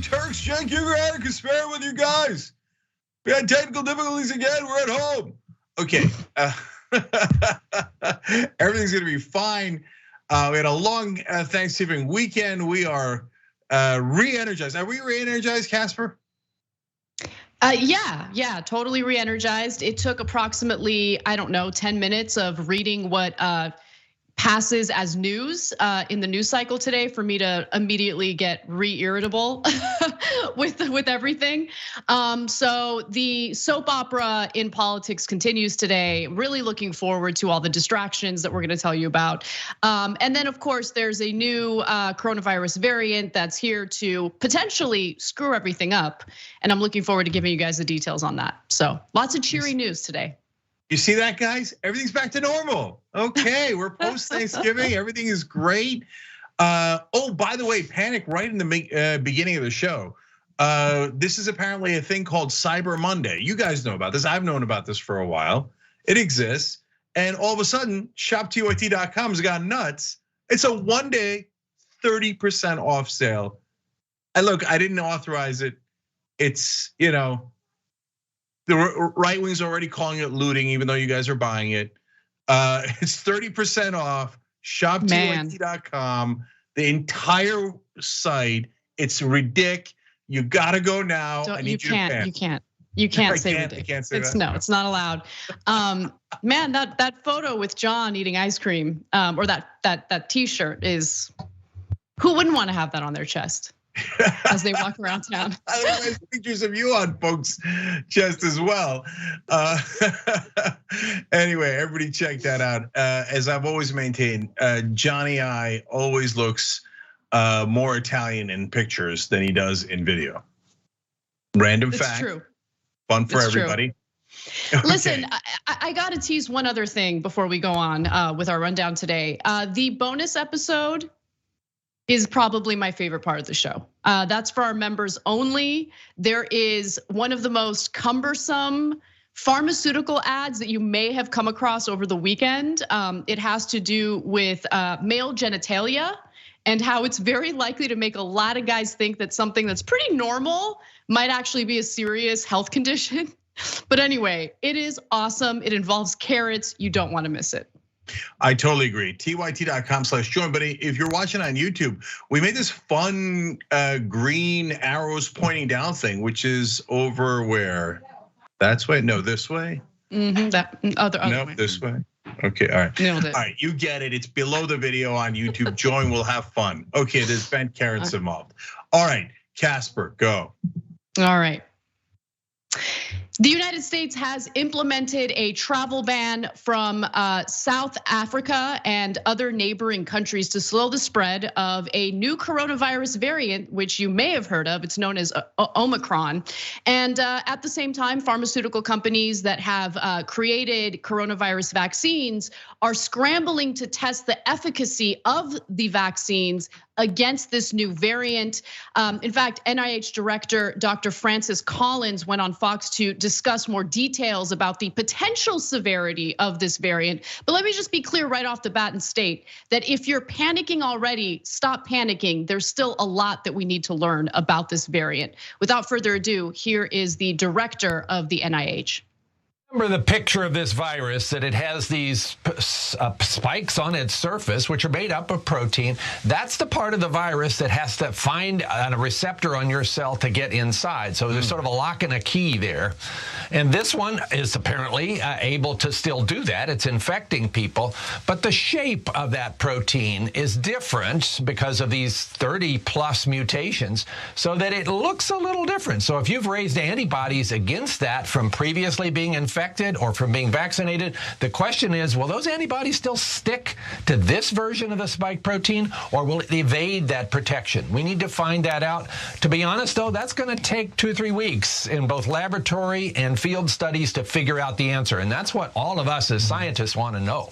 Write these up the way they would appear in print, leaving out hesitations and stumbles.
Turks, Jake, you're out of spare with you guys. We had technical difficulties again. We're at home. Okay, everything's gonna be fine. We had a long Thanksgiving weekend. We are re-energized. Are we re-energized, Casper? Yeah, totally re-energized. It took approximately, 10 minutes of reading what passes as news in the news cycle today for me to immediately get re-irritable with everything. So the soap opera in politics continues today. Really looking forward to all the distractions that we're going to tell you about. And then of course there's a new coronavirus variant that's here to potentially screw everything up. And I'm looking forward to giving you guys the details on that. So lots of cheery news today. You see that, guys? Everything's back to normal. Okay, we're post Thanksgiving. Everything is great. Oh, by the way, panic right in the beginning of the show. This is apparently a thing called Cyber Monday. You guys know about this. I've known about this for a while. It exists. And all of a sudden, shoptyt.com has gone nuts. It's a 1-day, 30% off sale. And look, I didn't authorize it. It's, the right wing's already calling it looting, even though you guys are buying it. It's 30% off, shoptyt.com, the entire site. It's ridiculous. You gotta go now. You can't say ridiculous. Can't say that. No, it's not allowed. Man, that photo with John eating ice cream, or that T-shirt is, who wouldn't want to have that on their chest as they walk around town? There's pictures of you on folks' chest as well. Anyway, everybody check that out. As I've always maintained, Johnny I always looks more Italian in pictures than he does in video. Random fact. True. Fun for everybody. Okay. Listen, I got to tease one other thing before we go on with our rundown today. The bonus episode is probably my favorite part of the show. That's for our members only. There is one of the most cumbersome pharmaceutical ads that you may have come across over the weekend. It has to do with male genitalia and how it's very likely to make a lot of guys think that something that's pretty normal might actually be a serious health condition. But anyway, it is awesome. It involves carrots. You don't want to miss it. I totally agree. TYT.com/join. But if you're watching on YouTube, we made this fun green arrows pointing down thing, which is over where? That's way? No, this way? That other way. This way. Okay, all right. Nailed it. All right, you get it. It's below the video on YouTube. Join, we'll have fun. Okay, there's bent carrots involved. All right, Casper, go. All right. The United States has implemented a travel ban from South Africa and other neighboring countries to slow the spread of a new coronavirus variant, which you may have heard of. It's known as Omicron. And at the same time, pharmaceutical companies that have created coronavirus vaccines are scrambling to test the efficacy of the vaccines against this new variant. In fact, NIH Director Dr. Francis Collins went on Fox to discuss more details about the potential severity of this variant. But let me just be clear right off the bat and state that if you're panicking already, stop panicking. There's still a lot that we need to learn about this variant. Without further ado, here is the director of the NIH. Remember the picture of this virus, that it has these spikes on its surface, which are made up of protein. That's the part of the virus that has to find a receptor on your cell to get inside. So there's sort of a lock and a key there. And this one is apparently able to still do that. It's infecting people. But the shape of that protein is different because of these 30+ mutations, so that it looks a little different. So if you've raised antibodies against that from previously being infected or from being vaccinated, the question is, will those antibodies still stick to this version of the spike protein, or will it evade that protection? We need to find that out. To be honest, though, that's going to take 2 or 3 weeks in both laboratory and field studies to figure out the answer. And that's what all of us as scientists want to know.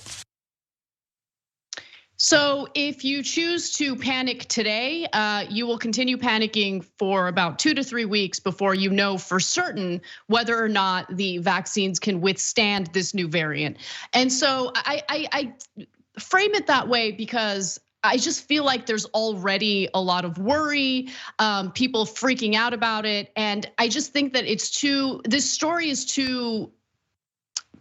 So if you choose to panic today, you will continue panicking for about 2 to 3 weeks before you know for certain whether or not the vaccines can withstand this new variant. And so I frame it that way because I just feel like there's already a lot of worry, people freaking out about it. And I just think that this story is too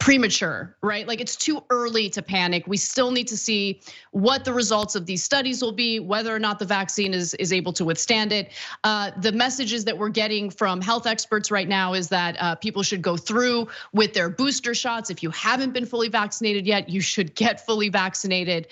premature, right? Like it's too early to panic. We still need to see what the results of these studies will be, whether or not the vaccine is able to withstand it. The messages that we're getting from health experts right now is that people should go through with their booster shots. If you haven't been fully vaccinated yet, you should get fully vaccinated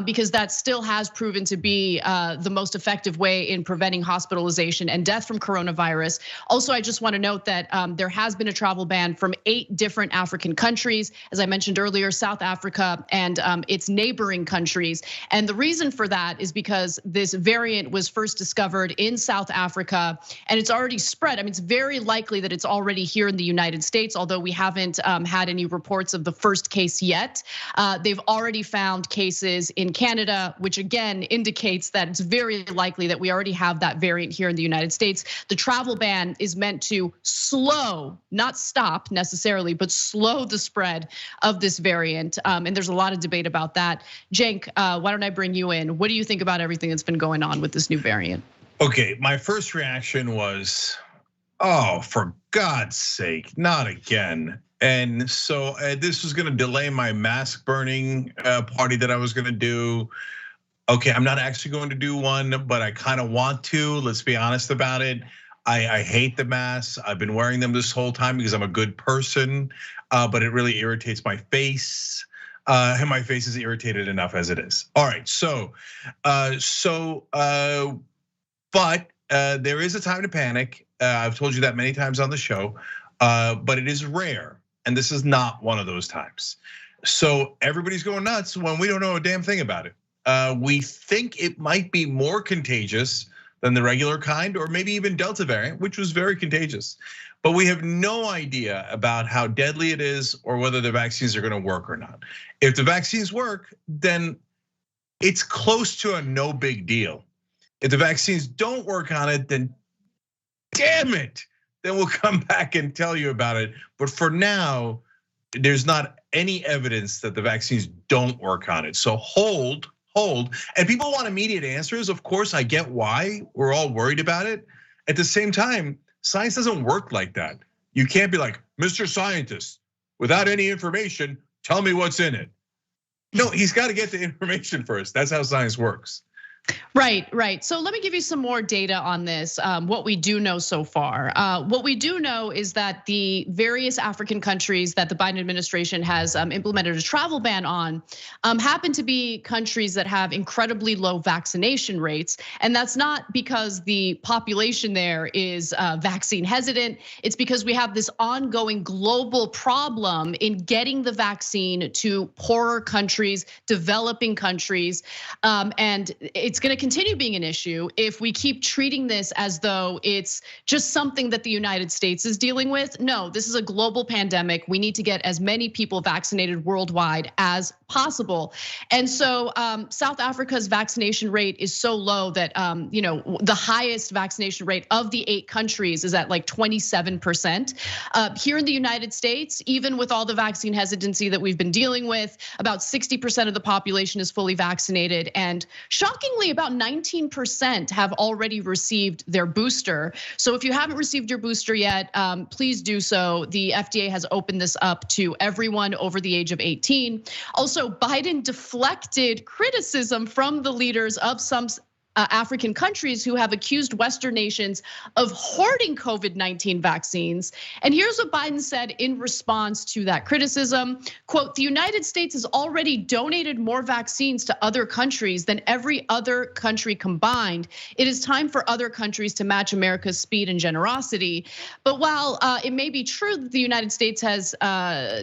because that still has proven to be the most effective way in preventing hospitalization and death from coronavirus. Also, I just want to note that there has been a travel ban from 8 different African countries, as I mentioned earlier, South Africa and its neighboring countries. And the reason for that is because this variant was first discovered in South Africa and it's already spread. I mean, it's very likely that it's already here in the United States, although we haven't had any reports of the first case yet. They've already found cases in Canada, which again indicates that it's very likely that we already have that variant here in the United States. The travel ban is meant to slow, not stop necessarily, but slow the spread of this variant. And there's a lot of debate about that. Cenk, why don't I bring you in? What do you think about everything that's been going on with this new variant? Okay, my first reaction was, oh, for God's sake, not again. And so this was gonna delay my mask burning party that I was gonna do. Okay, I'm not actually going to do one, but I kind of want to, let's be honest about it. I hate the masks. I've been wearing them this whole time because I'm a good person, but it really irritates my face. And my face is irritated enough as it is. All right, but there is a time to panic. I've told you that many times on the show, but it is rare. And this is not one of those times. So everybody's going nuts when we don't know a damn thing about it. We think it might be more contagious than the regular kind, or maybe even Delta variant, which was very contagious. But we have no idea about how deadly it is or whether the vaccines are gonna work or not. If the vaccines work, then it's close to a no big deal. If the vaccines don't work on it, then damn it, then we'll come back and tell you about it. But for now, there's not any evidence that the vaccines don't work on it. So hold. And people want immediate answers. Of course, I get why we're all worried about it. At the same time, science doesn't work like that. You can't be like, Mr. Scientist, without any information, tell me what's in it. No, he's got to get the information first. That's how science works. Right. So let me give you some more data on this, what we do know so far. What we do know is that the various African countries that the Biden administration has implemented a travel ban on happen to be countries that have incredibly low vaccination rates. And that's not because the population there is vaccine hesitant. It's because we have this ongoing global problem in getting the vaccine to poorer countries, developing countries, and it's going to continue being an issue if we keep treating this as though it's just something that the United States is dealing with. No, this is a global pandemic. We need to get as many people vaccinated worldwide as possible. And so South Africa's vaccination rate is so low that the highest vaccination rate of the 8 countries is at like 27%. Here in the United States, even with all the vaccine hesitancy that we've been dealing with, about 60% of the population is fully vaccinated, and shockingly, about 19% have already received their booster. So if you haven't received your booster yet, please do so. The FDA has opened this up to everyone over the age of 18. Also, Biden deflected criticism from the leaders of some African countries who have accused Western nations of hoarding COVID-19 vaccines. And here's what Biden said in response to that criticism. Quote, the United States has already donated more vaccines to other countries than every other country combined. It is time for other countries to match America's speed and generosity. But while it may be true that the United States has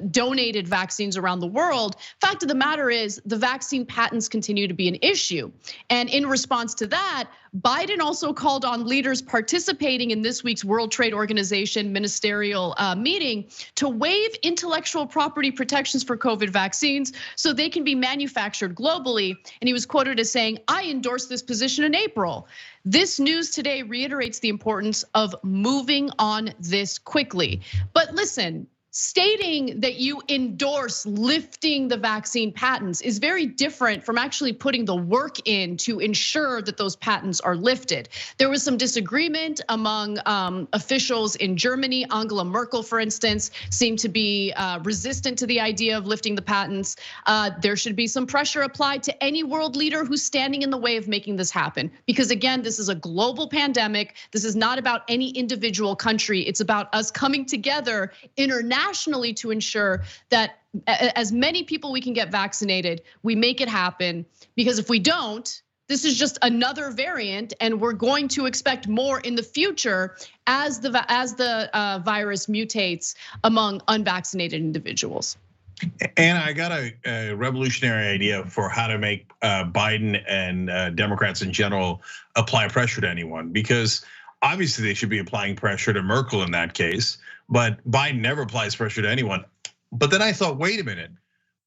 donated vaccines around the world, fact of the matter is the vaccine patents continue to be an issue. And in response to that, Biden also called on leaders participating in this week's World Trade Organization ministerial meeting to waive intellectual property protections for COVID vaccines so they can be manufactured globally. And he was quoted as saying, I endorsed this position in April. This news today reiterates the importance of moving on this quickly. But listen, stating that you endorse lifting the vaccine patents is very different from actually putting the work in to ensure that those patents are lifted. There was some disagreement among officials in Germany. Angela Merkel, for instance, seemed to be resistant to the idea of lifting the patents. There should be some pressure applied to any world leader who's standing in the way of making this happen. Because again, this is a global pandemic. This is not about any individual country. It's about us coming together internationally to ensure that as many people we can get vaccinated, we make it happen. Because if we don't, this is just another variant, and we're going to expect more in the future as the virus mutates among unvaccinated individuals. And I got a revolutionary idea for how to make Biden and Democrats in general apply pressure to anyone, because obviously they should be applying pressure to Merkel in that case, but Biden never applies pressure to anyone. But then I thought, wait a minute,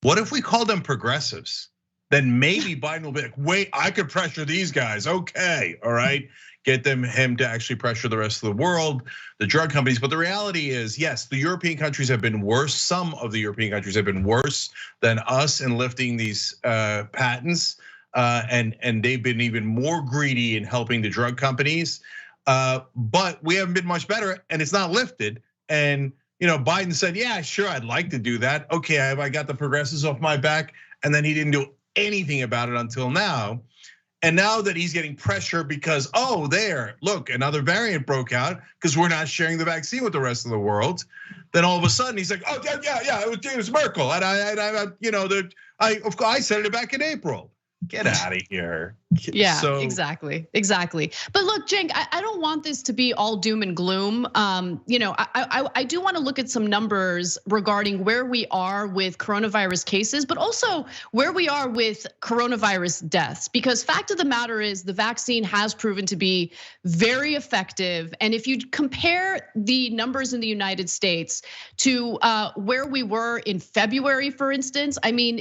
what if we call them progressives? Then maybe Biden will be like, wait, I could pressure these guys. Okay, all right. Get him to actually pressure the rest of the world, the drug companies. But the reality is, yes, the European countries have been worse. Some of the European countries have been worse than us in lifting these patents. And they've been even more greedy in helping the drug companies. But we haven't been much better, and it's not lifted. And Biden said, yeah, sure, I'd like to do that. Okay, I got the progressives off my back, and then he didn't do anything about it until now. And now that he's getting pressure because, oh, look, another variant broke out because we're not sharing the vaccine with the rest of the world. Then all of a sudden he's like, oh yeah, it was Merkel, and I said it back in April. Get out of here. Yeah, exactly. But look, Cenk, I don't want this to be all doom and gloom. I do want to look at some numbers regarding where we are with coronavirus cases, but also where we are with coronavirus deaths. Because fact of the matter is the vaccine has proven to be very effective. And if you compare the numbers in the United States to where we were in February, for instance, I mean,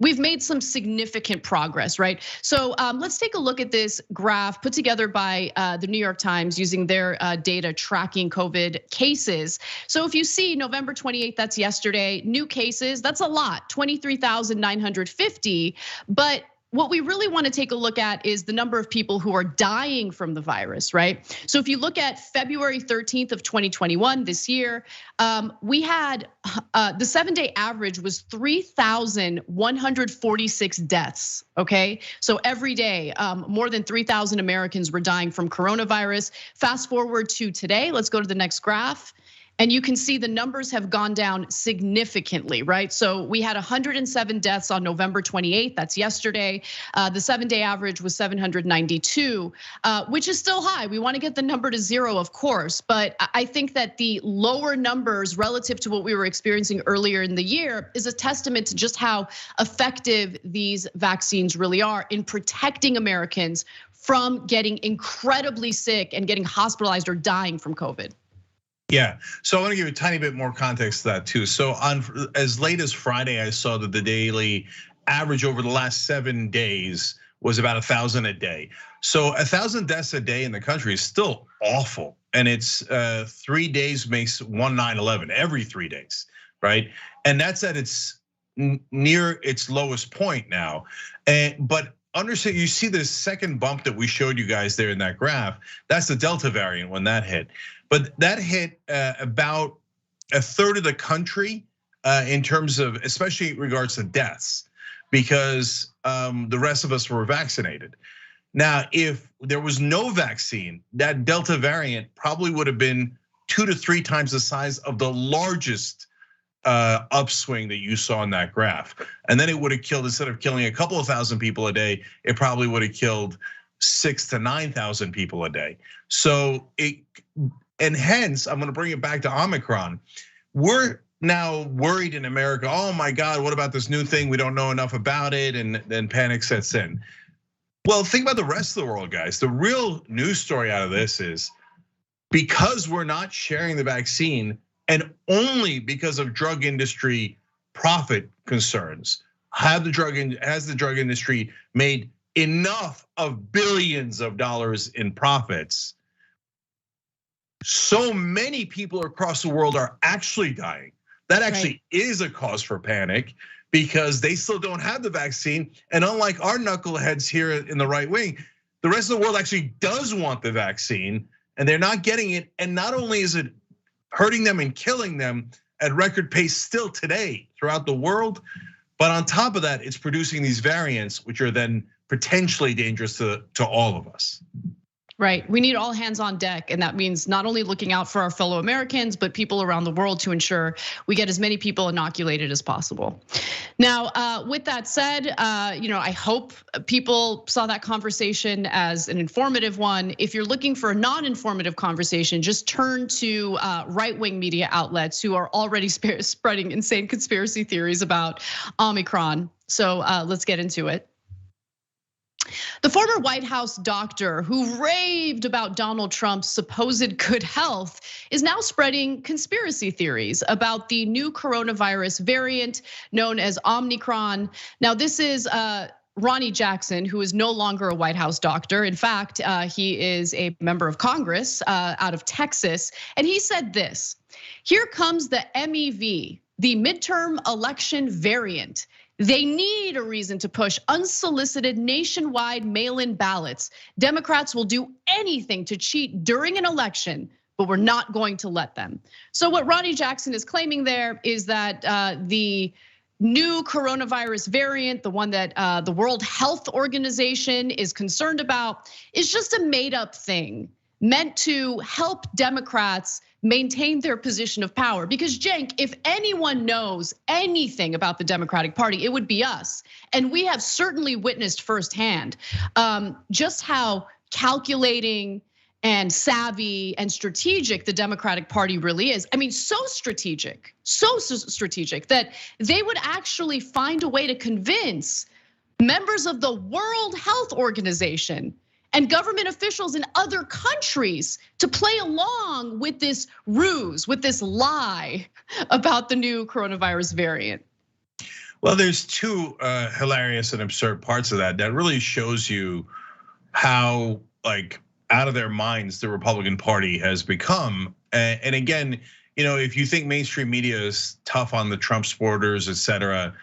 we've made some significant progress, right? So let's take a look at this graph put together by the New York Times using their data tracking COVID cases. So if you see November 28th, that's yesterday, new cases, that's a lot, 23,950, but what we really want to take a look at is the number of people who are dying from the virus, right? So if you look at February 13th of 2021, this year, we had the 7-day average was 3,146 deaths, okay? So every day, more than 3,000 Americans were dying from coronavirus. Fast forward to today, let's go to the next graph. And you can see the numbers have gone down significantly, right? So we had 107 deaths on November 28th, that's yesterday. The 7-day average was 792, which is still high. We wanna get the number to 0, of course, but I think that the lower numbers relative to what we were experiencing earlier in the year is a testament to just how effective these vaccines really are in protecting Americans from getting incredibly sick and getting hospitalized or dying from COVID. Yeah, so I want to give you a tiny bit more context to that too. So on as late as Friday, I saw that the daily average over the last 7 days was about 1,000 a day. So 1,000 deaths a day in the country is still awful, and it's 3 days makes 1/9/11 every 3 days, right? And that's at its near its lowest point now. But understand, you see the second bump that we showed you guys there in that graph. That's the Delta variant when that hit. But that hit about a third of the country in terms of, especially in regards to deaths, because the rest of us were vaccinated. Now, if there was no vaccine, that Delta variant probably would have been 2 to 3 times the size of the largest upswing that you saw in that graph. And then it would have killed, instead of killing a couple of thousand people a day, it probably would have killed 6,000 to 9,000 people a day. So and hence, I'm gonna bring it back to Omicron. We're now worried in America, oh my God, what about this new thing? We don't know enough about it, and then panic sets in. Well, think about the rest of the world, guys. The real news story out of this is because we're not sharing the vaccine, and only because of drug industry profit concerns, has the drug industry made enough of billions of dollars in profits. So many people across the world are actually dying. That actually is a cause for panic because they still don't have the vaccine. And unlike our knuckleheads here in the right wing, the rest of the world actually does want the vaccine and they're not getting it. And not only is it hurting them and killing them at record pace still today throughout the world, but on top of that, it's producing these variants, which are then potentially dangerous to all of us. Right, we need all hands on deck, and that means not only looking out for our fellow Americans, but people around the world to ensure we get as many people inoculated as possible. Now, with that said, I hope people saw that conversation as an informative one. If you're looking for a non-informative conversation, just turn to right-wing media outlets who are already spreading insane conspiracy theories about Omicron. So let's get into it. The former White House doctor who raved about Donald Trump's supposed good health is now spreading conspiracy theories about the new coronavirus variant known as Omicron. Now, this is Ronnie Jackson, who is no longer a White House doctor. In fact, he is a member of Congress out of Texas. And he said this: "Here comes the MEV, the midterm election variant. They need a reason to push unsolicited nationwide mail-in ballots. Democrats will do anything to cheat during an election, but we're not going to let them." So what Ronnie Jackson is claiming there is that the new coronavirus variant, the one that the World Health Organization is concerned about, is just a made-up thing meant to help Democrats maintain their position of power. Because Cenk, if anyone knows anything about the Democratic Party, it would be us. And we have certainly witnessed firsthand just how calculating and savvy and strategic the Democratic Party really is. I mean, so strategic that they would actually find a way to convince members of the World Health Organization and government officials in other countries to play along with this ruse, with this lie about the new coronavirus variant. Well, there's two hilarious and absurd parts of that really shows you how out of their minds the Republican Party has become. And again, if you think mainstream media is tough on the Trump supporters, et cetera,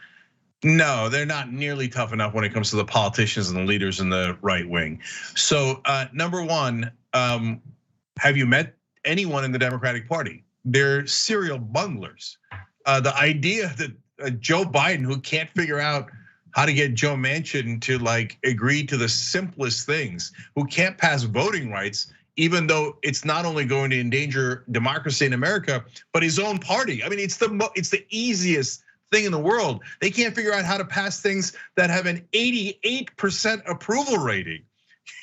no, they're not nearly tough enough when it comes to the politicians and the leaders in the right wing. So number one, have you met anyone in the Democratic Party? They're serial bunglers. The idea that Joe Biden, who can't figure out how to get Joe Manchin to agree to the simplest things, who can't pass voting rights, even though it's not only going to endanger democracy in America, but his own party. I mean, it's the easiest thing in the world. They can't figure out how to pass things that have an 88% approval rating.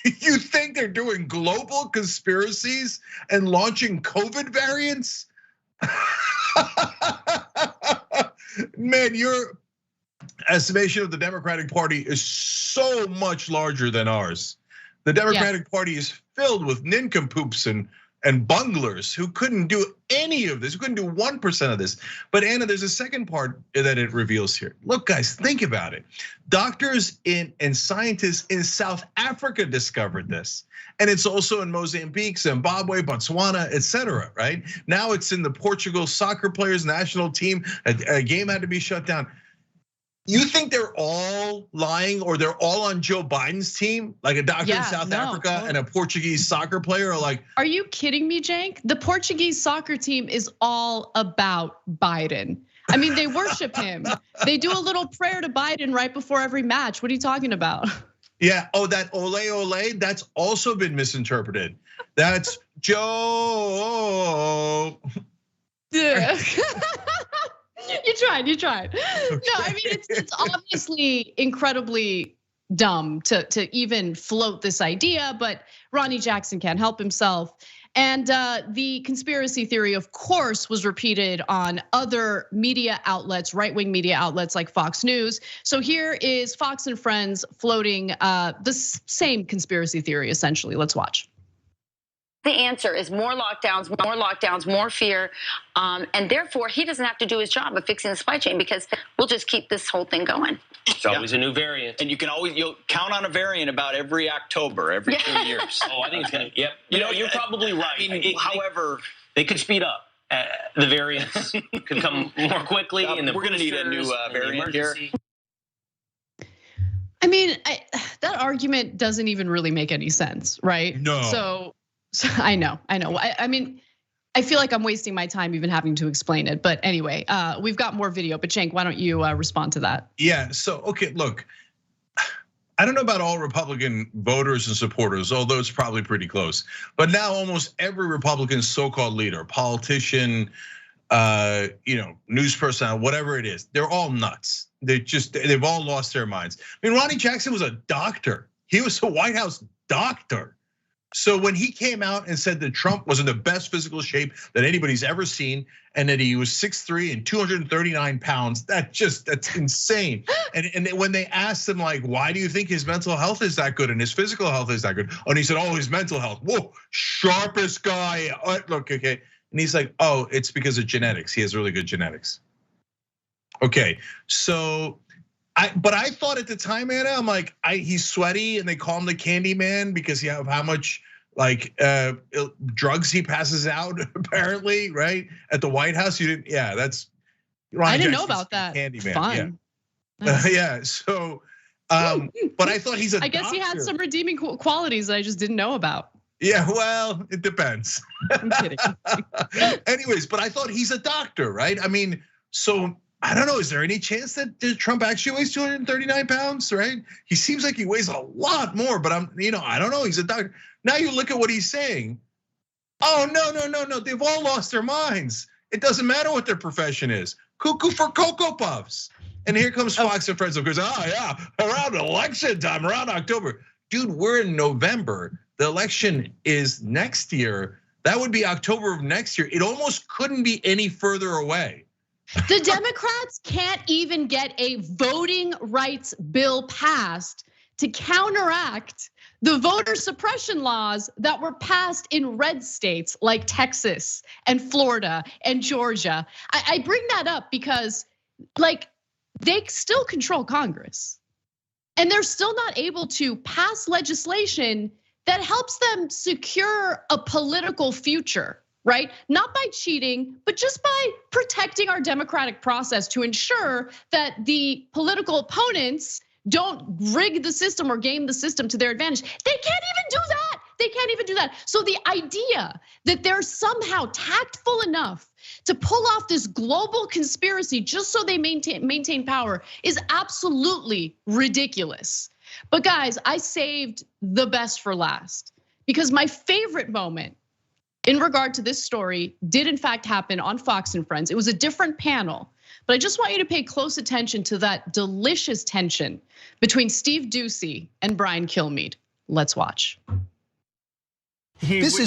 You think they're doing global conspiracies and launching COVID variants? Man, your estimation of the Democratic Party is so much larger than ours. The Democratic Party is filled with nincompoops and bunglers who couldn't do any of this, who couldn't do 1% of this. But Anna, there's a second part that it reveals here. Look, guys, think about it. Doctors and scientists in South Africa discovered this. And it's also in Mozambique, Zimbabwe, Botswana, et cetera, right? Now it's in the Portugal soccer players national team. A game had to be shut down. You think they're all lying or they're all on Joe Biden's team? Like a doctor in South Africa and a Portuguese soccer player are you kidding me, Cenk? The Portuguese soccer team is all about Biden. I mean, they worship him. They do a little prayer to Biden right before every match. What are you talking about? Yeah, that ole ole, that's also been misinterpreted. That's Joe. Yeah. You tried. Okay. No, I mean, it's obviously incredibly dumb to even float this idea, but Ronnie Jackson can't help himself. And the conspiracy theory, of course, was repeated on other media outlets, right-wing media outlets like Fox News. So here is Fox and Friends floating the same conspiracy theory, essentially. Let's watch. The answer is more lockdowns, more fear, and therefore he doesn't have to do his job of fixing the supply chain because we'll just keep this whole thing going. It's always a new variant, and you'll count on a variant about every October, every 2 years. Oh, I think it's gonna. Yep. You're probably right. I mean, however, they could speed up. the variants could come more quickly, and we're going to need a new variant here. I mean, that argument doesn't even really make any sense, right? No. So I know. I mean, I feel like I'm wasting my time even having to explain it. But anyway, we've got more video. But Cenk, why don't you respond to that? Yeah. So okay, look. I don't know about all Republican voters and supporters, although it's probably pretty close. But now almost every Republican so-called leader, politician, news person, whatever it is, they're all nuts. They've all lost their minds. I mean, Ronnie Jackson was a doctor. He was a White House doctor. So when he came out and said that Trump was in the best physical shape that anybody's ever seen, and that he was 6'3" and 239 pounds, that's insane. And when they asked him, like, why do you think his mental health is that good and his physical health is that good? And he said, oh, his mental health, whoa, sharpest guy. Look, okay. And he's like, oh, it's because of genetics. He has really good genetics. Okay, so but I thought at the time, Anna, I'm like, he's sweaty, and they call him the Candy Man because of how much drugs he passes out, apparently, right? At the White House, you didn't, yeah, that's. I didn't know about that. Candy Man, fun. Yeah. Yeah, so, but I thought he's a I guess doctor. he had some redeeming qualities that I just didn't know about. Yeah, well, it depends. I'm kidding. Anyways, but I thought he's a doctor, right? I mean, so I don't know, is there any chance that Trump actually weighs 239 pounds, right? He seems like he weighs a lot more, but I don't know, he's a doctor. Now you look at what he's saying. Oh, no, they've all lost their minds. It doesn't matter what their profession is. Cuckoo for Cocoa Puffs. And here comes Fox and Friends, of course, around election time, around October. Dude, we're in November. The election is next year. That would be October of next year. It almost couldn't be any further away. The Democrats can't even get a voting rights bill passed to counteract the voter suppression laws that were passed in red states like Texas and Florida and Georgia. I bring that up because, they still control Congress, and they're still not able to pass legislation that helps them secure a political future. Right? Not by cheating, but just by protecting our democratic process to ensure that the political opponents don't rig the system or game the system to their advantage. They can't even do that. They can't even do that. So the idea that they're somehow tactful enough to pull off this global conspiracy just so they maintain power is absolutely ridiculous. But guys, I saved the best for last because my favorite moment in regard to this story did in fact happen on Fox and Friends. It was a different panel, but I just want you to pay close attention to that delicious tension between Steve Doocy and Brian Kilmeade. Let's watch. This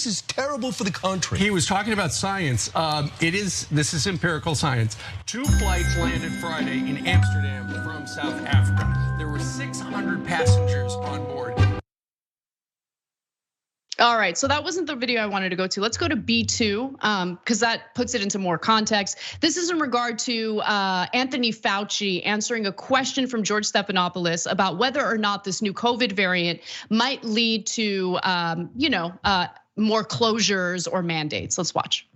is terrible for the country. He was talking about science. This is empirical science. 2 flights landed Friday in Amsterdam from South Africa. There were 600 passengers on board. All right, so that wasn't the video I wanted to go to. Let's go to B2, because that puts it into more context. This is in regard to Anthony Fauci answering a question from George Stephanopoulos about whether or not this new COVID variant might lead to, more closures or mandates. Let's watch.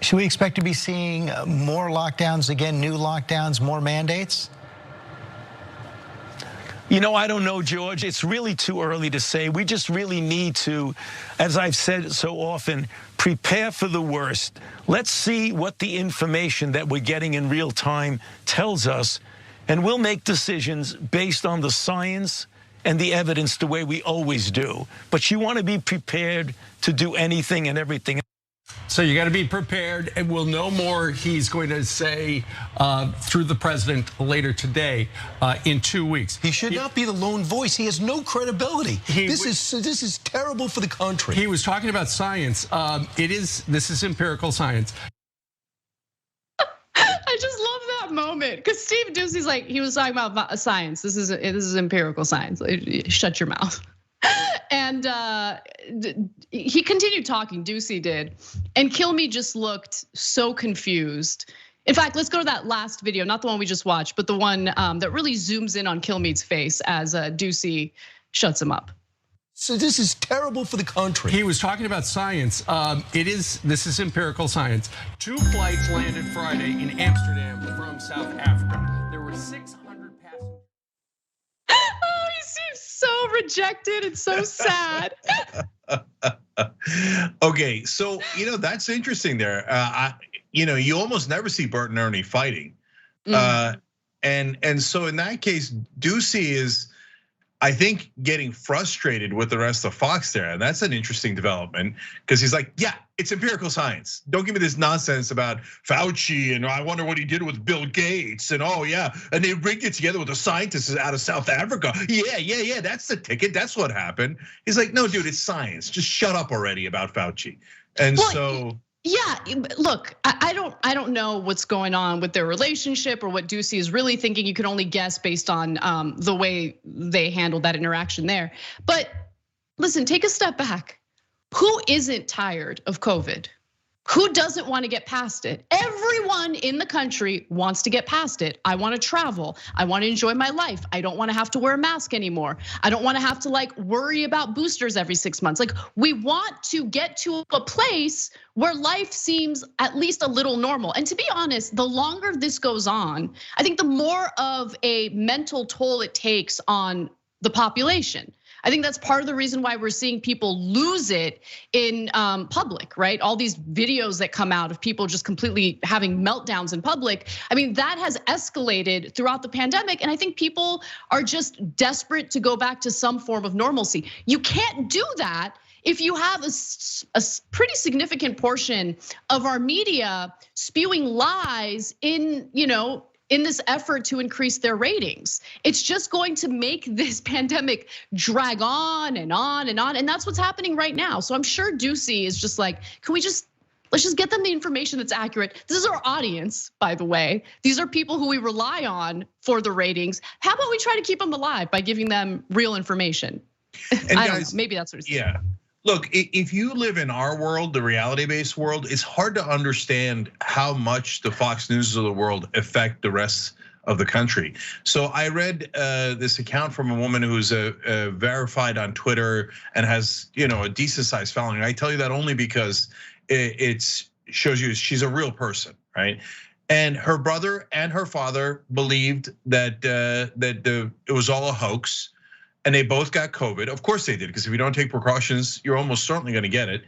Should we expect to be seeing more lockdowns again, new lockdowns, more mandates? I don't know, George. It's really too early to say. We just really need to, as I've said so often, prepare for the worst. Let's see what the information that we're getting in real time tells us, and we'll make decisions based on the science and the evidence the way we always do. But you want to be prepared to do anything and everything. So you got to be prepared, and we'll know more. He's going to say through the president later today in 2 weeks. He should not be the lone voice. He has no credibility. This is terrible for the country. He was talking about science. This is empirical science. I just love that moment because Steve Doocy's like, he was talking about science. This is empirical science. Shut your mouth. And he continued talking, Doocy did, and Kilmeade just looked so confused. In fact, let's go to that last video, not the one we just watched, but the one that really zooms in on Kilmeade's face as Doocy shuts him up. So this is terrible for the country. He was talking about science. This is empirical science. 2 flights landed Friday in Amsterdam from South Africa. There were 600 passengers. Oh, he seems so rejected and so sad. Okay, so that's interesting there. You almost never see Bert and Ernie fighting, and so in that case, Ducey is, I think, getting frustrated with the rest of Fox there, and that's an interesting development because he's like, yeah, it's empirical science. Don't give me this nonsense about Fauci and I wonder what he did with Bill Gates and and they rigged it together with the scientists out of South Africa. Yeah, that's the ticket. That's what happened. He's like, no, dude, it's science. Just shut up already about Fauci. And yeah, look, I don't know what's going on with their relationship or what Ducey is really thinking. You can only guess based on the way they handled that interaction there. But listen, take a step back. Who isn't tired of COVID? Who doesn't want to get past it? Everyone in the country wants to get past it. I want to travel. I want to enjoy my life. I don't want to have to wear a mask anymore. I don't want to have to worry about boosters every 6 months. We want to get to a place where life seems at least a little normal. And to be honest, the longer this goes on, I think the more of a mental toll it takes on the population. I think that's part of the reason why we're seeing people lose it in public, right? All these videos that come out of people just completely having meltdowns in public. I mean, that has escalated throughout the pandemic. And I think people are just desperate to go back to some form of normalcy. You can't do that if you have a pretty significant portion of our media spewing lies in this effort to increase their ratings. It's just going to make this pandemic drag on and on and on. And that's what's happening right now. So I'm sure Ducey is just like, let's just get them the information that's accurate. This is our audience, by the way. These are people who we rely on for the ratings. How about we try to keep them alive by giving them real information? And I don't know, maybe that's what it's yeah. Look, if you live in our world, the reality-based world, it's hard to understand how much the Fox News of the world affect the rest of the country. So I read this account from a woman who's verified on Twitter and has a decent sized following. I tell you that only because it shows you she's a real person, right? And her brother and her father believed that it was all a hoax. And they both got COVID. Of course they did, because if you don't take precautions, you're almost certainly gonna get it.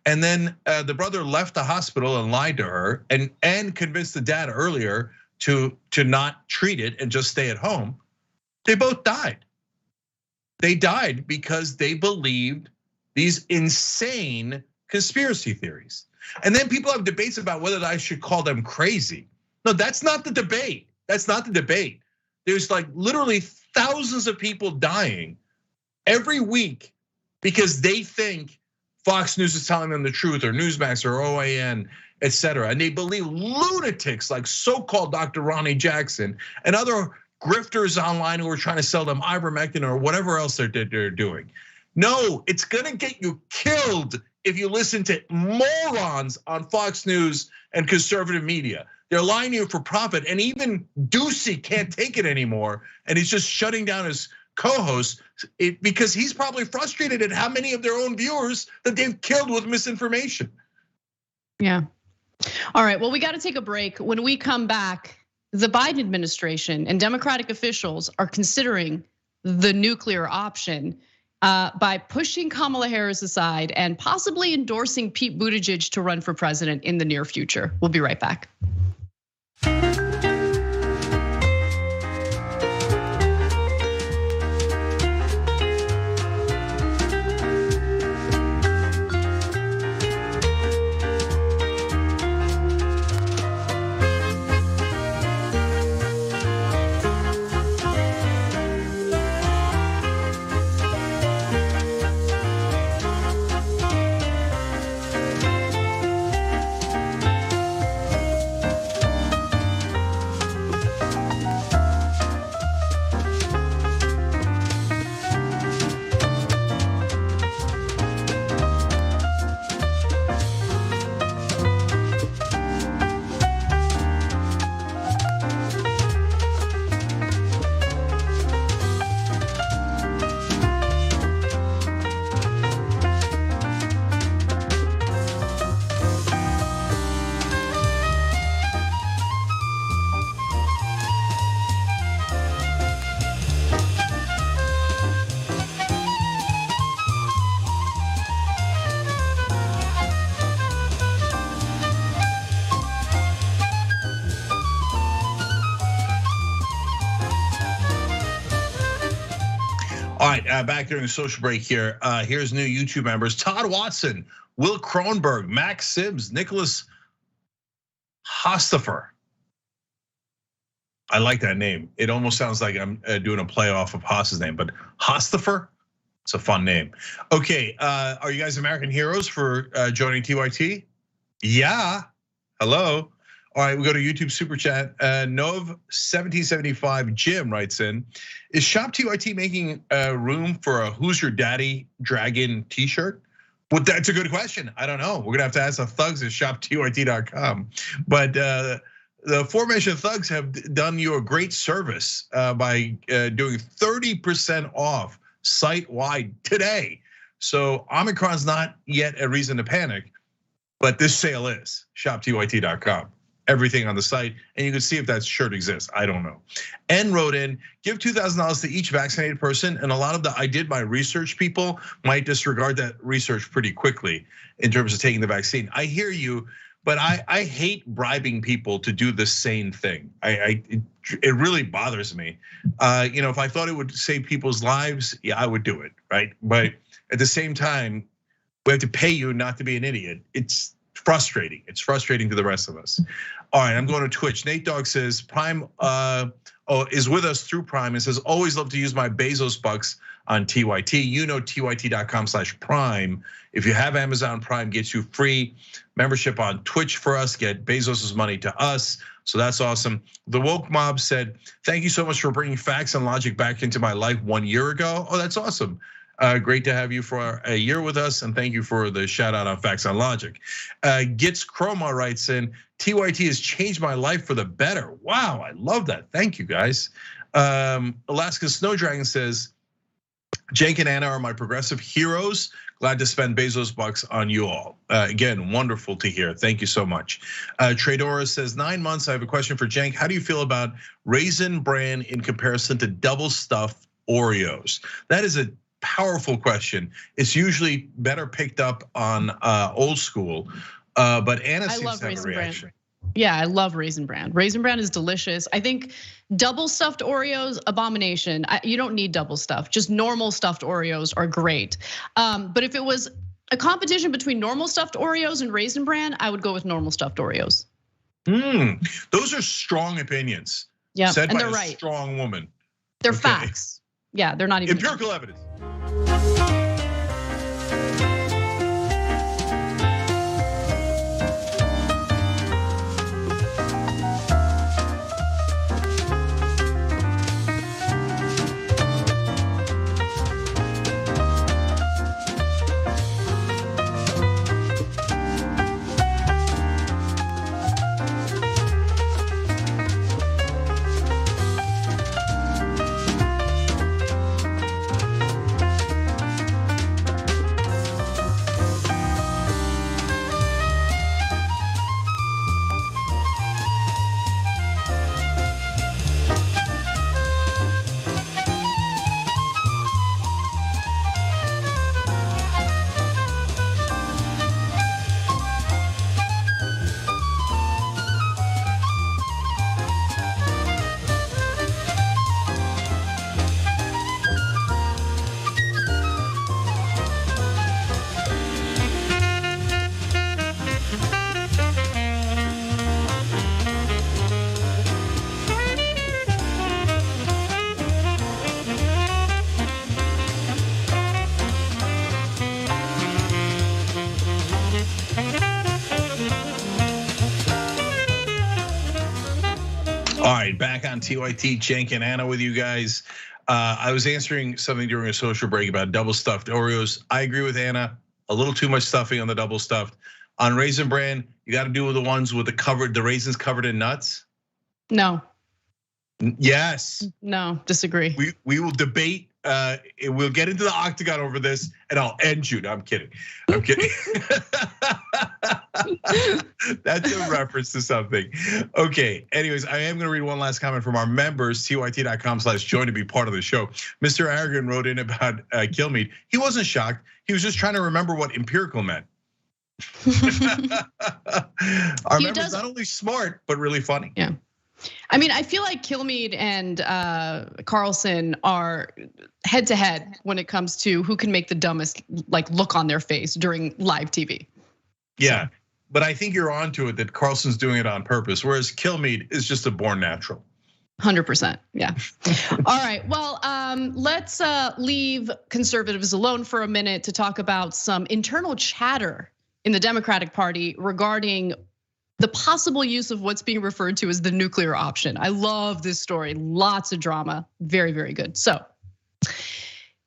And then the brother left the hospital and lied to her and convinced the dad earlier to not treat it and just stay at home. They both died. They died because they believed these insane conspiracy theories. And then people have debates about whether I should call them crazy. No, that's not the debate. That's not the debate. There's literally thousands of people dying every week because they think Fox News is telling them the truth, or Newsmax, or OAN, etc. And they believe lunatics like so-called Dr. Ronnie Jackson and other grifters online who are trying to sell them ivermectin or whatever else they're doing. No, it's gonna get you killed if you listen to morons on Fox News and conservative media. They're lying to you for profit, and even Ducey can't take it anymore, and he's just shutting down his co-hosts because he's probably frustrated at how many of their own viewers that they've killed with misinformation. Yeah. All right, well, we got to take a break. When we come back, the Biden administration and Democratic officials are considering the nuclear option by pushing Kamala Harris aside and possibly endorsing Pete Buttigieg to run for president in the near future. We'll be right back. right, back during the social break here. Here's new YouTube members: Todd Watson, Will Kronberg, Max Sims, Nicholas Hostifer. I like that name. It almost sounds like I'm doing a play off of Haas's name, but Hostifer, it's a fun name. Okay, are you guys American heroes for joining TYT? Yeah, hello. All right, we go to YouTube Super Chat. Nov1775 Jim writes in, is Shop TYT making room for a Who's Your Daddy Dragon t-shirt? Well, that's a good question. I don't know. We're gonna have to ask the thugs at shoptyt.com. But the aforementioned thugs have done you a great service by doing 30% off site-wide today. So Omicron's not yet a reason to panic, but this sale is shoptyt.com. Everything on the site, and you can see if that shirt exists. I don't know. N wrote in, give $2,000 to each vaccinated person, and a lot of the I did my research people might disregard that research pretty quickly in terms of taking the vaccine. I hear you, but I hate bribing people to do the same thing. It really bothers me. If I thought it would save people's lives, yeah, I would do it, right? But at the same time, we have to pay you not to be an idiot. It's frustrating. It's frustrating to the rest of us. All right, I'm going to Twitch. Nate Dogg says Prime is with us through Prime and says always love to use my Bezos bucks on TYT. You know TYT.com/Prime. If you have Amazon Prime, gets you free membership on Twitch for us. Get Bezos's money to us. So that's awesome. The woke mob said, thank you so much for bringing facts and logic back into my life 1 year ago. Oh, that's awesome. Great to have you for a year with us, and thank you for the shout out on Facts on Logic. Gits Chroma writes in, TYT has changed my life for the better. Wow, I love that. Thank you guys. Alaska Snow Dragon says, Jake and Anna are my progressive heroes. Glad to spend Bezos bucks on you all. Again, wonderful to hear. Thank you so much. Tradora says 9 months. I have a question for Cenk. How do you feel about Raisin Bran in comparison to double stuffed Oreos? That is a powerful question. It's usually better picked up on old school, but Anna seems to have a reaction. Yeah, I love Raisin Bran. Raisin Bran is delicious. I think double stuffed Oreos, abomination. You don't need double stuffed. Just normal stuffed Oreos are great. But if it was a competition between normal stuffed Oreos and Raisin Bran, I would go with normal stuffed Oreos. Those are strong opinions. Yeah, said and by they're a right. Strong woman. They're facts. Yeah, they're not even empirical evidence. All right, back on TYT, Cenk and Anna with you guys. I was answering something during a social break about double stuffed Oreos. I agree with Anna, a little too much stuffing on the double stuffed. On Raisin Bran, you got to do the ones with the raisins covered in nuts. No. Yes. No, disagree. We will debate. We'll get into the octagon over this, and I'll end you. No, I'm kidding. I'm kidding. That's a reference to something. Okay. Anyways, I am going to read one last comment from our members, tyt.com/join to be part of the show. Mr. Aragon wrote in about kill meat. He wasn't shocked. He was just trying to remember what empirical meant. Our member's not only smart but really funny. Yeah. I mean, I feel like Kilmeade and Carlson are head to head when it comes to who can make the dumbest look on their face during live TV. Yeah, but I think you're onto it that Carlson's doing it on purpose, whereas Kilmeade is just a born natural. 100%, yeah. All right, well, let's leave conservatives alone for a minute to talk about some internal chatter in the Democratic Party regarding the possible use of what's being referred to as the nuclear option. I love this story, lots of drama, very, very good. So,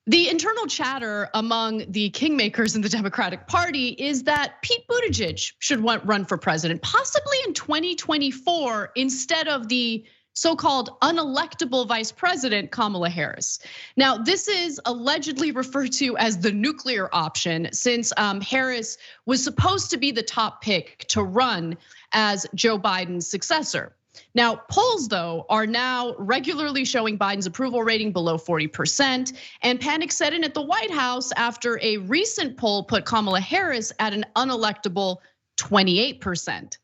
the internal chatter among the kingmakers in the Democratic Party is that Pete Buttigieg should run for president, possibly in 2024 instead of the so-called unelectable vice president, Kamala Harris. Now, this is allegedly referred to as the nuclear option since Harris was supposed to be the top pick to run as Joe Biden's successor. Now, polls, though, are now regularly showing Biden's approval rating below 40%, and panic set in at the White House after a recent poll put Kamala Harris at an unelectable 28%.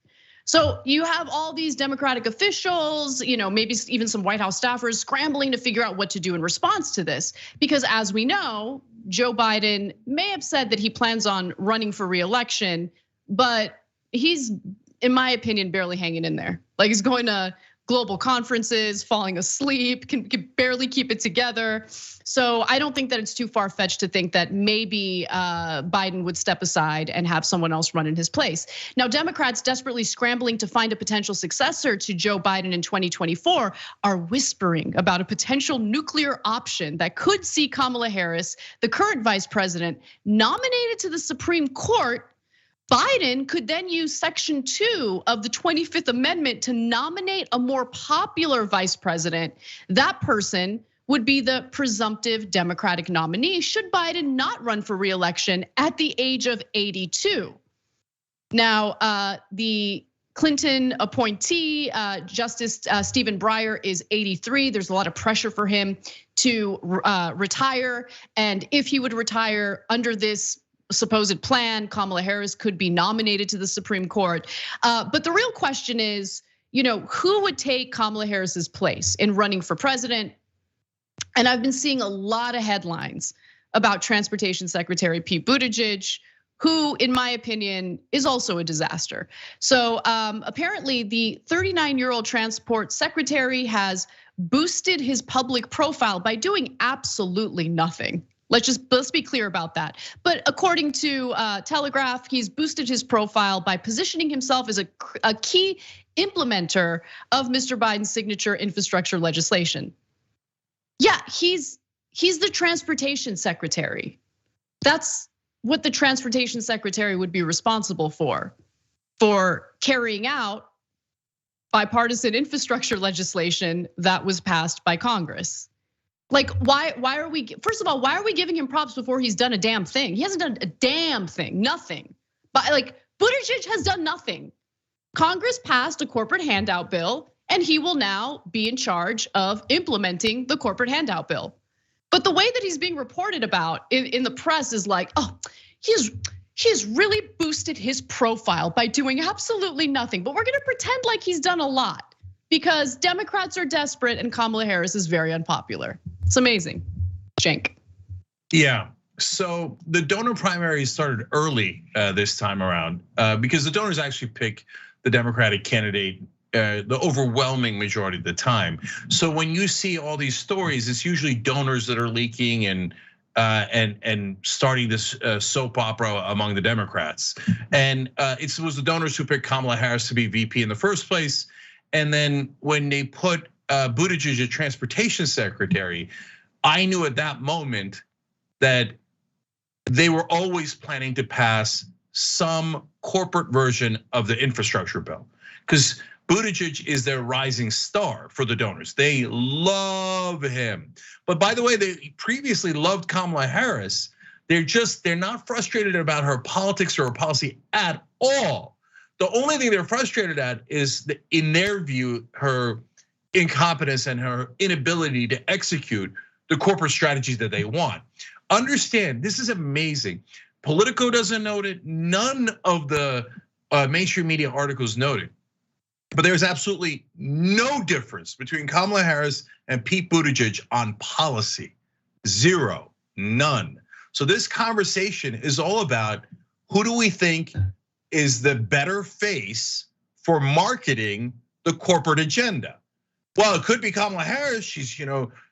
So you have all these Democratic officials, maybe even some White House staffers scrambling to figure out what to do in response to this. Because as we know, Joe Biden may have said that he plans on running for re-election, but he's, in my opinion, barely hanging in there. Like he's going to global conferences, falling asleep, can barely keep it together. So I don't think that it's too far-fetched to think that maybe Biden would step aside and have someone else run in his place. Now, Democrats desperately scrambling to find a potential successor to Joe Biden in 2024 are whispering about a potential nuclear option that could see Kamala Harris, the current vice president, nominated to the Supreme Court. Biden could then use Section 2 of the 25th Amendment to nominate a more popular vice president. That person would be the presumptive Democratic nominee should Biden not run for re-election at the age of 82. Now, the Clinton appointee, Justice Stephen Breyer, is 83. There's a lot of pressure for him to retire. And if he would retire under this supposed plan, Kamala Harris could be nominated to the Supreme Court. But the real question is, who would take Kamala Harris's place in running for president? And I've been seeing a lot of headlines about Transportation Secretary Pete Buttigieg, who, in my opinion, is also a disaster. So apparently the 39-year-old transport secretary has boosted his public profile by doing absolutely nothing. Let's be clear about that. But according to Telegraph, he's boosted his profile by positioning himself as a key implementer of Mr. Biden's signature infrastructure legislation. Yeah, he's the transportation secretary. That's what the transportation secretary would be responsible for carrying out bipartisan infrastructure legislation that was passed by Congress. Like, why are we, first of all, why are we giving him props before he's done a damn thing? He hasn't done a damn thing, nothing. But Buttigieg has done nothing. Congress passed a corporate handout bill, and he will now be in charge of implementing the corporate handout bill. But the way that he's being reported about in the press is like, oh, he's really boosted his profile by doing absolutely nothing. But we're gonna pretend like he's done a lot because Democrats are desperate and Kamala Harris is very unpopular. It's amazing, Cenk. Yeah, so the donor primaries started early this time around because the donors actually pick the Democratic candidate the overwhelming majority of the time. So when you see all these stories, it's usually donors that are leaking and starting this soap opera among the Democrats. And it was the donors who picked Kamala Harris to be VP in the first place. And then when they put Buttigieg as transportation secretary, I knew at that moment that they were always planning to pass some corporate version of the infrastructure bill, because Buttigieg is their rising star for the donors. They love him. But by the way, they previously loved Kamala Harris. They're not frustrated about her politics or her policy at all. The only thing they're frustrated at is, in their view, her incompetence and her inability to execute the corporate strategies that they want. Understand, this is amazing. Politico doesn't note it. None of the mainstream media articles note it. But there's absolutely no difference between Kamala Harris and Pete Buttigieg on policy. Zero, none. So this conversation is all about who do we think is the better face for marketing the corporate agenda? Well, it could be Kamala Harris. She's,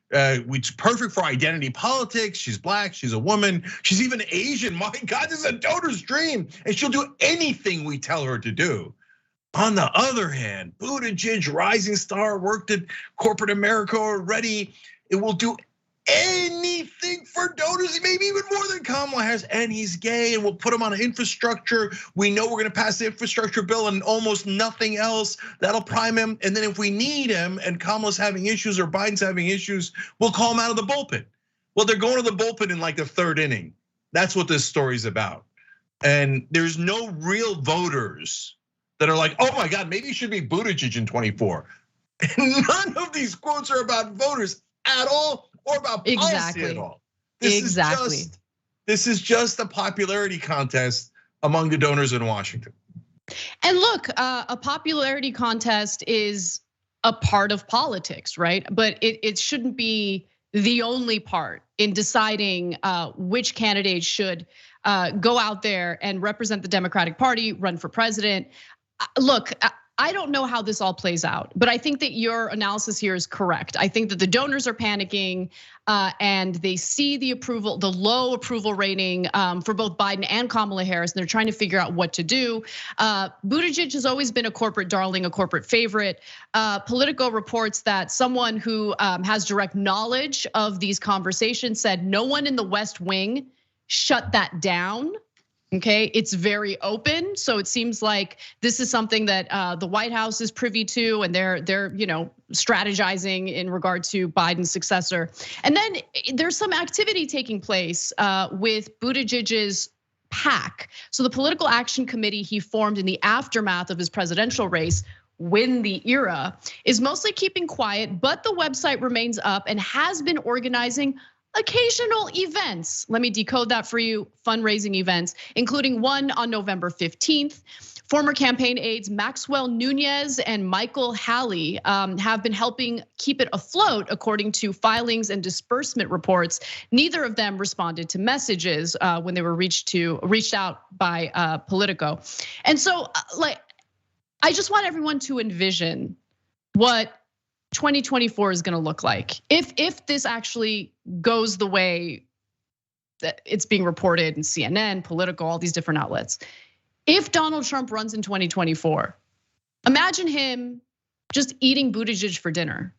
it's perfect for identity politics. She's black, she's a woman, she's even Asian. My God, this is a donor's dream. And she'll do anything we tell her to do. On the other hand, Buttigieg, rising star, worked at corporate America already. It will do anything for donors, maybe even more than Kamala Harris, and he's gay, and we'll put him on infrastructure. We know we're gonna pass the infrastructure bill and almost nothing else. That'll prime him, and then if we need him and Kamala's having issues or Biden's having issues, we'll call him out of the bullpen. Well, they're going to the bullpen in like the third inning. That's what this story's about. And there's no real voters that are like, oh my God, maybe it should be Buttigieg in 24. None of these quotes are about voters at all, or about policy at all. This is just a popularity contest among the donors in Washington. And look, a popularity contest is a part of politics, right? But it shouldn't be the only part in deciding which candidate should go out there and represent the Democratic Party, run for president. Look, I don't know how this all plays out, but I think that your analysis here is correct. I think that the donors are panicking and they see the low approval rating for both Biden and Kamala Harris, and they're trying to figure out what to do. Buttigieg has always been a corporate darling, a corporate favorite. Politico reports that someone who has direct knowledge of these conversations said no one in the West Wing shut that down. Okay, it's very open, so it seems like this is something that the White House is privy to, and they're strategizing in regard to Biden's successor. And then there's some activity taking place with Buttigieg's PAC. So the Political Action Committee he formed in the aftermath of his presidential race, Win the Era, is mostly keeping quiet, but the website remains up and has been organizing occasional events. Let me decode that for you. Fundraising events, including one on November 15th. Former campaign aides Maxwell Nunez and Michael Halley have been helping keep it afloat, according to filings and disbursement reports. Neither of them responded to messages when they were reached out by Politico. And so, I just want everyone to envision what 2024 is gonna look like. If this actually goes the way that it's being reported in CNN, Politico, all these different outlets. If Donald Trump runs in 2024, imagine him just eating Buttigieg for dinner.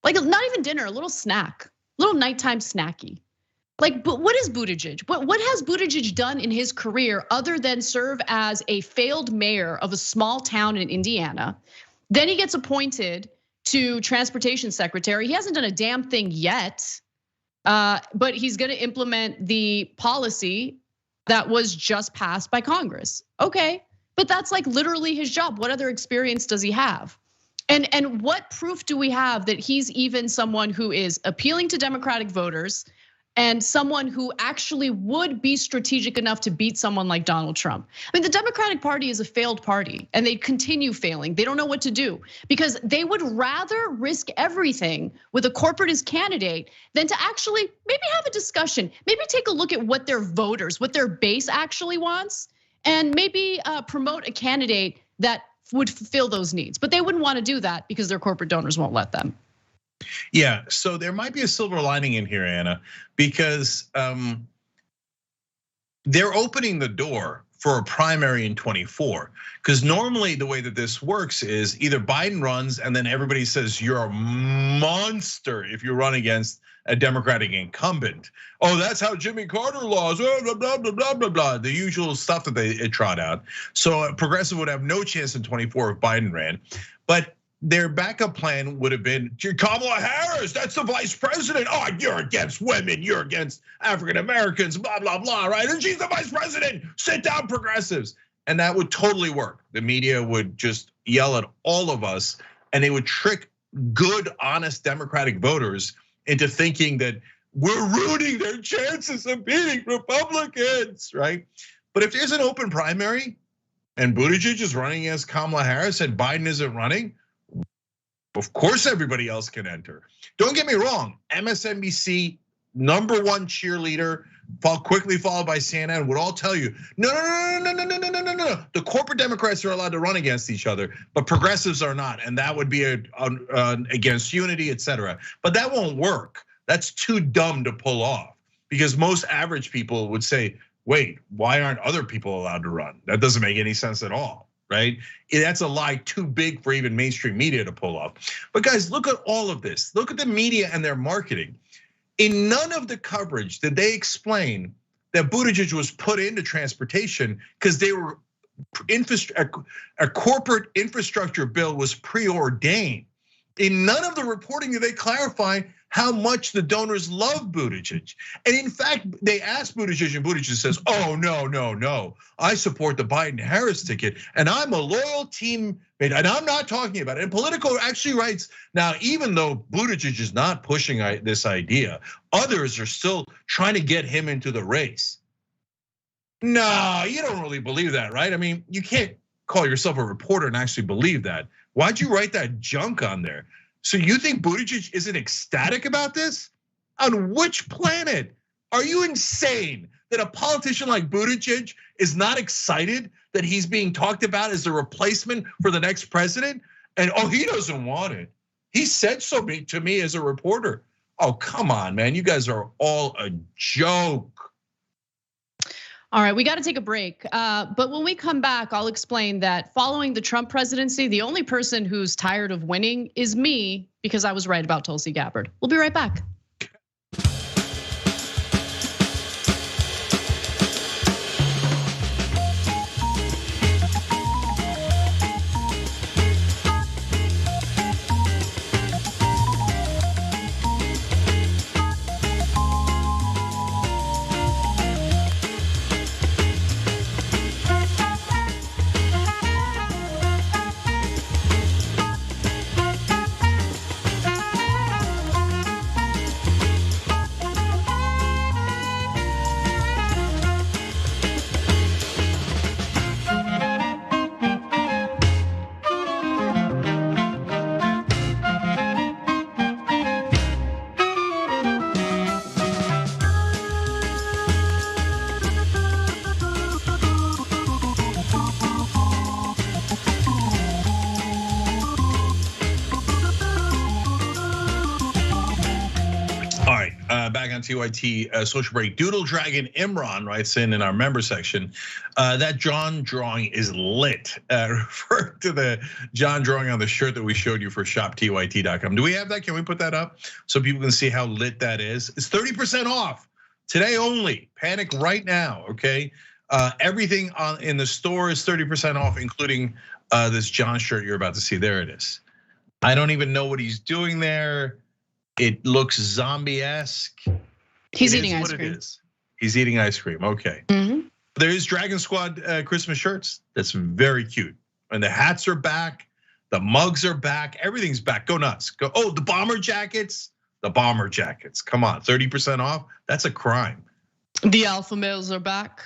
Like not even dinner, a little snack, little nighttime snacky. But what is Buttigieg? What has Buttigieg done in his career other than serve as a failed mayor of a small town in Indiana? Then he gets appointed to transportation secretary. He hasn't done a damn thing yet, but he's gonna implement the policy that was just passed by Congress. Okay, but that's like literally his job. What other experience does he have? And what proof do we have that he's even someone who is appealing to Democratic voters and someone who actually would be strategic enough to beat someone like Donald Trump? I mean, the Democratic Party is a failed party and they continue failing. They don't know what to do because they would rather risk everything with a corporatist candidate than to actually maybe have a discussion, maybe take a look at what their voters, what their base actually wants, and maybe promote a candidate that would fulfill those needs. But they wouldn't want to do that because their corporate donors won't let them. Yeah, so there might be a silver lining in here, Anna, because they're opening the door for a primary in 24. Because normally the way that this works is either Biden runs and then everybody says you're a monster if you run against a Democratic incumbent. Oh, that's how Jimmy Carter laws, blah, blah, blah, blah, blah, blah. The usual stuff that they trot out. So a progressive would have no chance in 24 if Biden ran. But their backup plan would have been Kamala Harris, that's the vice president. Oh, you're against women, you're against African Americans, blah, blah, blah, right? And she's the vice president, sit down progressives. And that would totally work. The media would just yell at all of us and they would trick good, honest Democratic voters into thinking that we're ruining their chances of beating Republicans, right? But if there's an open primary, and Buttigieg is running against Kamala Harris and Biden isn't running, of course everybody else can enter. Don't get me wrong, MSNBC, #1 cheerleader, quickly followed by CNN, would all tell you, no. The corporate Democrats are allowed to run against each other, but progressives are not, and that would be against unity, etc. But that won't work. That's too dumb to pull off, because most average people would say, wait, why aren't other people allowed to run? That doesn't make any sense at all, right? That's a lie too big for even mainstream media to pull off. But guys, look at all of this. Look at the media and their marketing. In none of the coverage did they explain that Buttigieg was put into transportation because they were a corporate infrastructure bill was preordained. In none of the reporting did they clarify how much the donors love Buttigieg. And in fact, they asked Buttigieg, and Buttigieg says, oh, no. I support the Biden-Harris ticket, and I'm a loyal teammate, and I'm not talking about it. And Politico actually writes, now, even though Buttigieg is not pushing this idea, others are still trying to get him into the race. No, you don't really believe that, right? I mean, you can't call yourself a reporter and actually believe that. Why'd you write that junk on there? So you think Buttigieg isn't ecstatic about this? On which planet? Are you insane that a politician like Buttigieg is not excited that he's being talked about as the replacement for the next president? And he doesn't want it. He said so to me as a reporter. Oh, come on, man. You guys are all a joke. All right, we got to take a break. But when we come back, I'll explain that following the Trump presidency, the only person who's tired of winning is me, because I was right about Tulsi Gabbard. We'll be right back. Back on TYT social break. Doodle Dragon Imran writes in our member section that John drawing is lit. Refer to the John drawing on the shirt that we showed you for shoptyt.com. Do we have that? Can we put that up so people can see how lit that is? It's 30% off today only. Panic right now, okay? Everything in the store is 30% off, including this John shirt you're about to see. There it is. I don't even know what he's doing there. It looks zombie-esque. He's eating ice cream. He's eating ice cream, okay. There is Dragon Squad Christmas shirts. That's very cute. And the hats are back, the mugs are back, everything's back. Go nuts. Go. Oh, the bomber jackets. Come on, 30% off. That's a crime. The alpha males are back.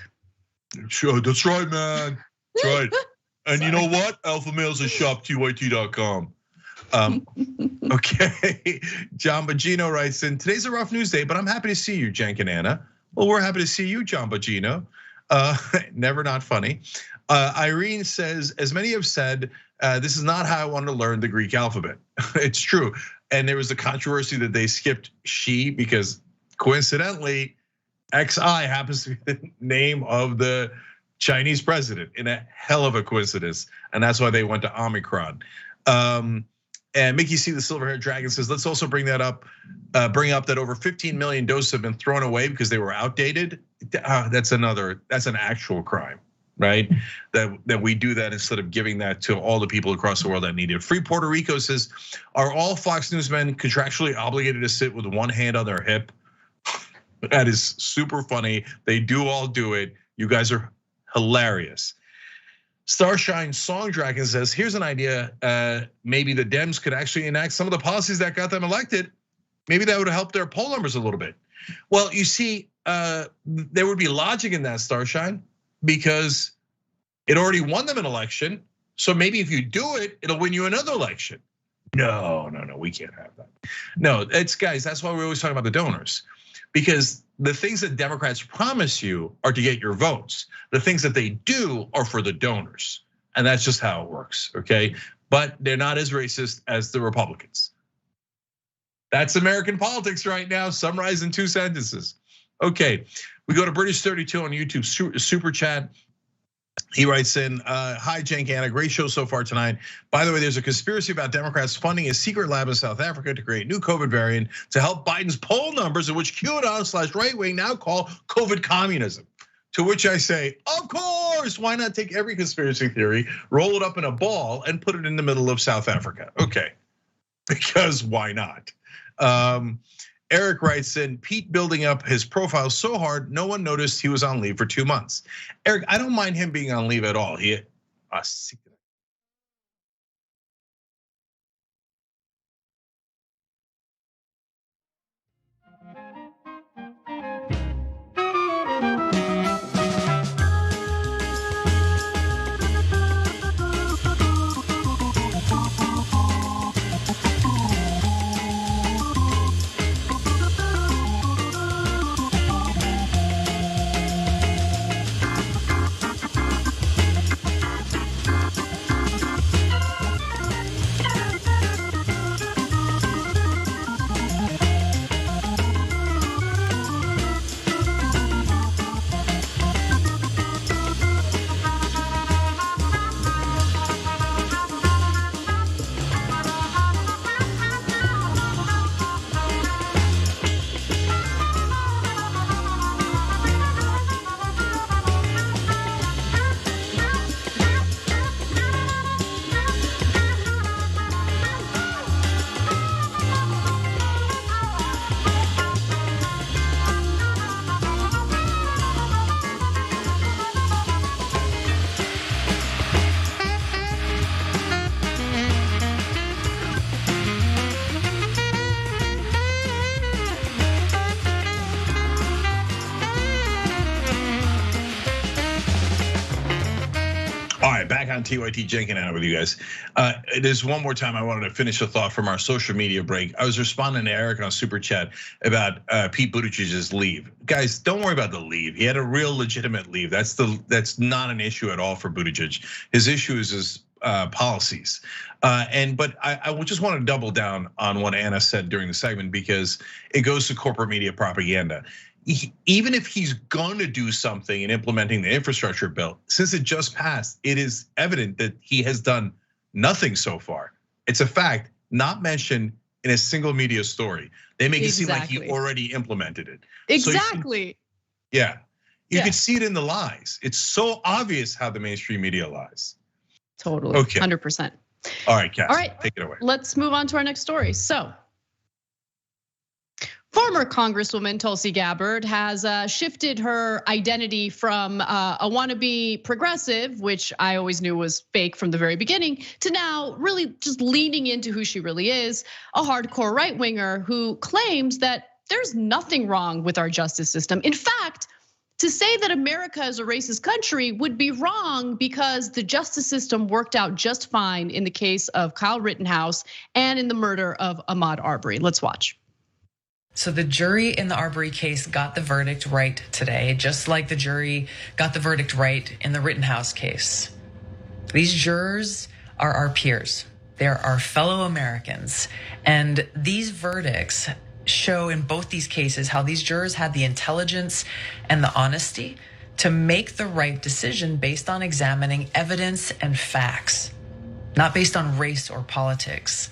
Sure, that's right, man. That's right. And you know what? Alpha males at shoptyt.com. Okay, John Bogino writes in, today's a rough news day, but I'm happy to see you, Jenk and Anna. Well, we're happy to see you, John Bogino. Never not funny. Irene says, as many have said, this is not how I wanted to learn the Greek alphabet. It's true. And there was the controversy that they skipped she because coincidentally, XI happens to be the name of the Chinese president in a hell of a coincidence. And that's why they went to Omicron. And Mickey C, the silver-haired dragon says, let's also bring up that over 15 million doses have been thrown away because they were outdated. That's an actual crime, right? That we do that instead of giving that to all the people across the world that need it. Free Puerto Rico says, are all Fox News men contractually obligated to sit with one hand on their hip? That is super funny. They do all do it. You guys are hilarious. Starshine Song Dragon says, here's an idea, maybe the Dems could actually enact some of the policies that got them elected. Maybe that would help their poll numbers a little bit. Well, you see, there would be logic in that, Starshine, because It already won them an election. So maybe if you do it, it'll win you another election. No, we can't have that. No, guys, that's why we always talk about the donors. Because the things that Democrats promise you are to get your votes. The things that they do are for the donors. And that's just how it works, okay? But they're not as racist as the Republicans. That's American politics right now, summarized in 2 sentences. Okay, we go to British 32 on YouTube, super chat. He writes in, hi, Cenk Anna, great show so far tonight. By the way, there's a conspiracy about Democrats funding a secret lab in South Africa to create new COVID variant to help Biden's poll numbers, in which QAnon / right wing now call COVID communism. To which I say, of course, why not take every conspiracy theory, roll it up in a ball and put it in the middle of South Africa? Okay, because why not? Eric writes in, Pete building up his profile so hard, no one noticed he was on leave for 2 months. Eric, I don't mind him being on leave at all. Back on TYT, Cenk Anna with you guys. There's one more time I wanted to finish a thought from our social media break. I was responding to Eric on Super Chat about Pete Buttigieg's leave. Guys, don't worry about the leave. He had a real legitimate leave. That's not an issue at all for Buttigieg. His issue is his policies. But I just want to double down on what Anna said during the segment, because it goes to corporate media propaganda. Even if he's going to do something in implementing the infrastructure bill, since it just passed, it is evident that he has done nothing so far. It's a fact, not mentioned in a single media story. They make it seem like he already implemented it. Exactly. You can see it in the lies. It's so obvious how the mainstream media lies. Totally, okay. 100%. All right, Cass, all right, take it away. Let's move on to our next story. So, former Congresswoman Tulsi Gabbard has shifted her identity from a wannabe progressive, which I always knew was fake from the very beginning, to now really just leaning into who she really is, a hardcore right winger who claims that there's nothing wrong with our justice system. In fact, to say that America is a racist country would be wrong, because the justice system worked out just fine in the case of Kyle Rittenhouse and in the murder of Ahmaud Arbery. Let's watch. So the jury in the Arbery case got the verdict right today, just like the jury got the verdict right in the Rittenhouse case. These jurors are our peers. They're our fellow Americans. And these verdicts show in both these cases how these jurors had the intelligence and the honesty to make the right decision based on examining evidence and facts, not based on race or politics.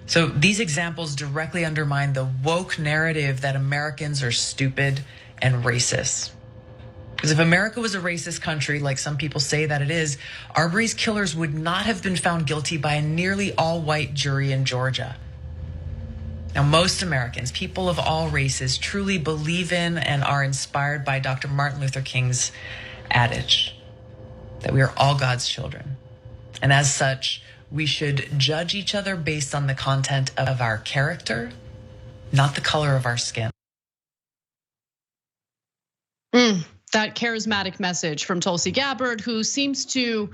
So these examples directly undermine the woke narrative that Americans are stupid and racist. Because if America was a racist country, like some people say that it is, Arbery's killers would not have been found guilty by a nearly all-white jury in Georgia. Now, most Americans, people of all races, truly believe in and are inspired by Dr. Martin Luther King's adage that we are all God's children. And as such, we should judge each other based on the content of our character, not the color of our skin. That charismatic message from Tulsi Gabbard, who seems to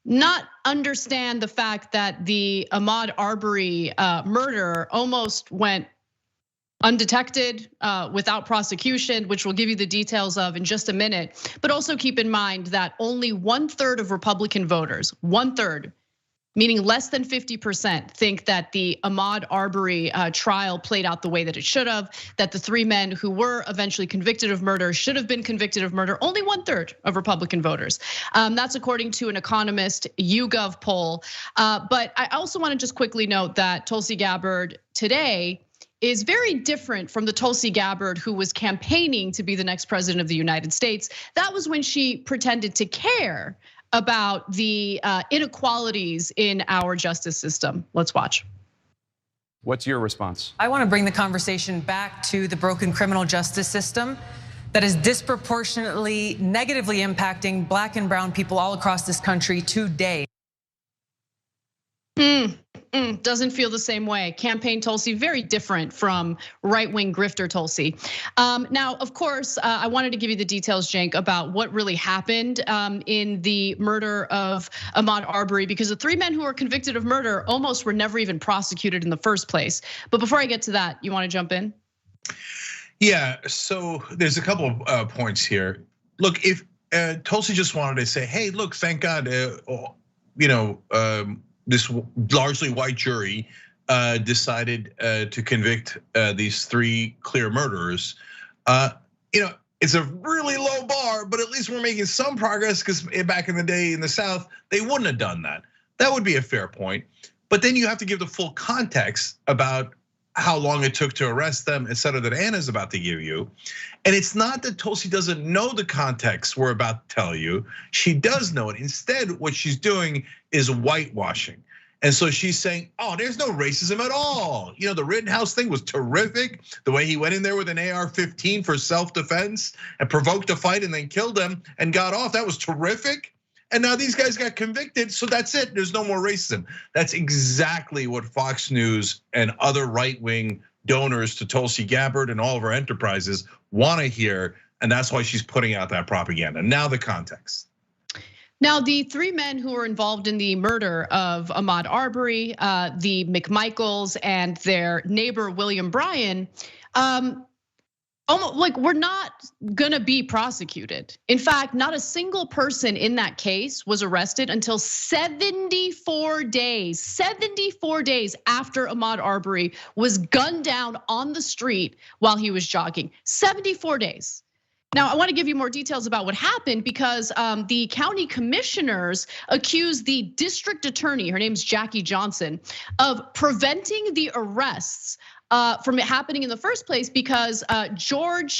not understand the fact that the Ahmaud Arbery murder almost went undetected, without prosecution, which we'll give you the details of in just a minute. But also keep in mind that only 1/3 of Republican voters, 1/3, meaning less than 50%, think that the Ahmaud Arbery trial played out the way that it should have, that the 3 men who were eventually convicted of murder should have been convicted of murder. Only 1/3 of Republican voters. That's according to an Economist YouGov poll. But I also want to just quickly note that Tulsi Gabbard today is very different from the Tulsi Gabbard who was campaigning to be the next president of the United States. That was when she pretended to care about the inequalities in our justice system. Let's watch. What's your response? I want to bring the conversation back to the broken criminal justice system that is disproportionately negatively impacting Black and brown people all across this country today. Doesn't feel the same way. Campaign Tulsi, very different from right-wing grifter Tulsi. Now, of course, I wanted to give you the details, Cenk, about what really happened in the murder of Ahmaud Arbery, because the 3 men who were convicted of murder almost were never even prosecuted in the first place. But before I get to that, you want to jump in? Yeah, so there's a couple of points here. Look, if Tulsi just wanted to say, hey, look, thank God, this largely white jury decided to convict these 3 clear murderers. It's a really low bar, but at least we're making some progress, because back in the day in the South, they wouldn't have done that. That would be a fair point. But then you have to give the full context about how long it took to arrest them, et cetera, that Anna's about to give you. And it's not that Tulsi doesn't know the context we're about to tell you. She does know it. Instead, what she's doing is whitewashing. And so she's saying, oh, there's no racism at all. The Rittenhouse thing was terrific. The way he went in there with an AR-15 for self-defense and provoked a fight and then killed him and got off, that was terrific. And now these guys got convicted, so that's it, there's no more racism. That's exactly what Fox News and other right-wing donors to Tulsi Gabbard and all of her enterprises wanna hear, and that's why she's putting out that propaganda. Now the context. Now, the 3 men who were involved in the murder of Ahmaud Arbery, the McMichaels, and their neighbor William Bryan, almost like we're not gonna be prosecuted. In fact, not a single person in that case was arrested until 74 days after Ahmaud Arbery was gunned down on the street while he was jogging. 74 days. Now, I want to give you more details about what happened, because the county commissioners accused the district attorney, her name's Jackie Johnson, of preventing the arrests from it happening in the first place, because Gregory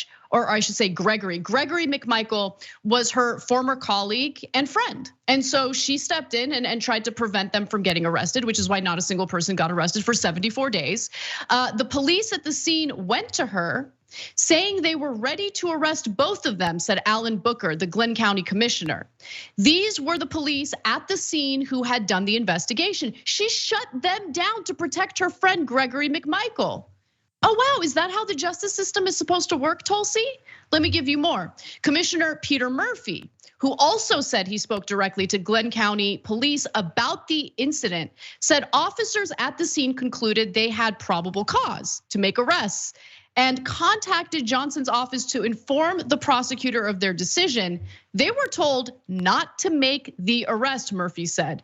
McMichael was her former colleague and friend. And so she stepped in and tried to prevent them from getting arrested, which is why not a single person got arrested for 74 days. The police at the scene went to her, saying they were ready to arrest both of them, said Alan Booker, the Glenn County commissioner. These were the police at the scene who had done the investigation. She shut them down to protect her friend, Gregory McMichael. Oh wow, is that how the justice system is supposed to work, Tulsi? Let me give you more. Commissioner Peter Murphy, who also said he spoke directly to Glenn County police about the incident, said officers at the scene concluded they had probable cause to make arrests, and contacted Johnson's office to inform the prosecutor of their decision. They were told not to make the arrest, Murphy said.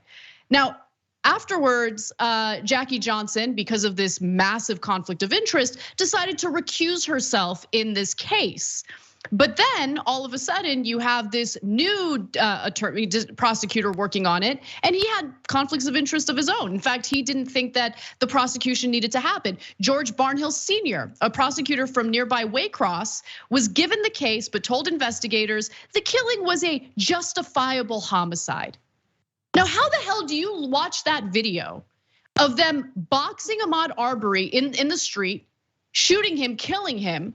Now, afterwards, Jackie Johnson, because of this massive conflict of interest, decided to recuse herself in this case. But then all of a sudden you have this new attorney prosecutor working on it, and he had conflicts of interest of his own. In fact, he didn't think that the prosecution needed to happen. George Barnhill Sr., a prosecutor from nearby Waycross, was given the case but told investigators the killing was a justifiable homicide. Now, how the hell do you watch that video of them boxing Ahmaud Arbery in the street, shooting him, killing him,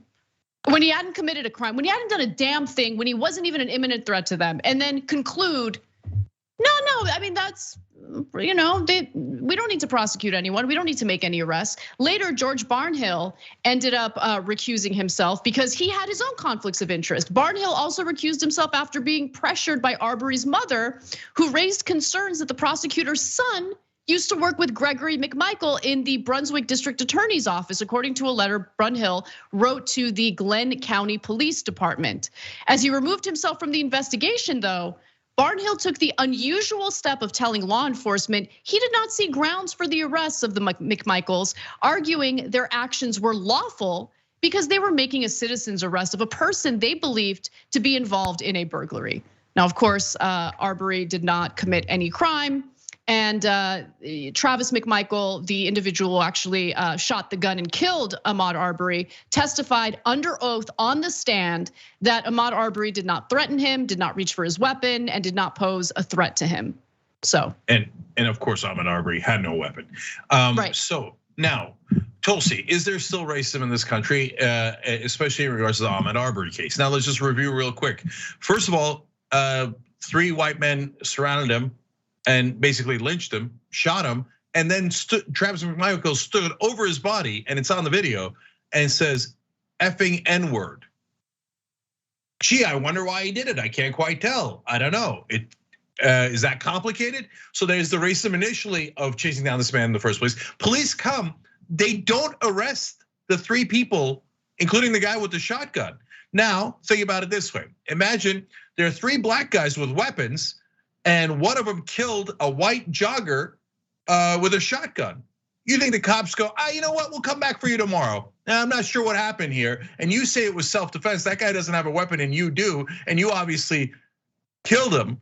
when he hadn't committed a crime, when he hadn't done a damn thing, when he wasn't even an imminent threat to them, and then conclude, no, I mean, that's we don't need to prosecute anyone. We don't need to make any arrests. Later, George Barnhill ended up recusing himself because he had his own conflicts of interest. Barnhill also recused himself after being pressured by Arbery's mother, who raised concerns that the prosecutor's son used to work with Gregory McMichael in the Brunswick District Attorney's Office, according to a letter Barnhill wrote to the Glenn County Police Department. As he removed himself from the investigation, though, Barnhill took the unusual step of telling law enforcement he did not see grounds for the arrests of the McMichaels, arguing their actions were lawful because they were making a citizen's arrest of a person they believed to be involved in a burglary. Now, of course, Arbery did not commit any crime. And Travis McMichael, the individual who actually shot the gun and killed Ahmaud Arbery, testified under oath on the stand that Ahmaud Arbery did not threaten him, did not reach for his weapon, and did not pose a threat to him. So and of course, Ahmaud Arbery had no weapon. Right. So now, Tulsi, is there still racism in this country, especially in regards to the Ahmaud Arbery case? Now let's just review real quick. First of all, 3 white men surrounded him and basically lynched him, shot him, and then Travis McMichael stood over his body, and it's on the video, and says, effing N-word. Gee, I wonder why he did it. I can't quite tell. I don't know. Is that complicated? So there's the racism initially of chasing down this man in the first place. Police come, they don't arrest the 3 people, including the guy with the shotgun. Now, think about it this way. Imagine there are 3 black guys with weapons, and one of them killed a white jogger with a shotgun. You think the cops go, you know what, we'll come back for you tomorrow. Now, I'm not sure what happened here. And you say it was self-defense. That guy doesn't have a weapon and you do, and you obviously killed him.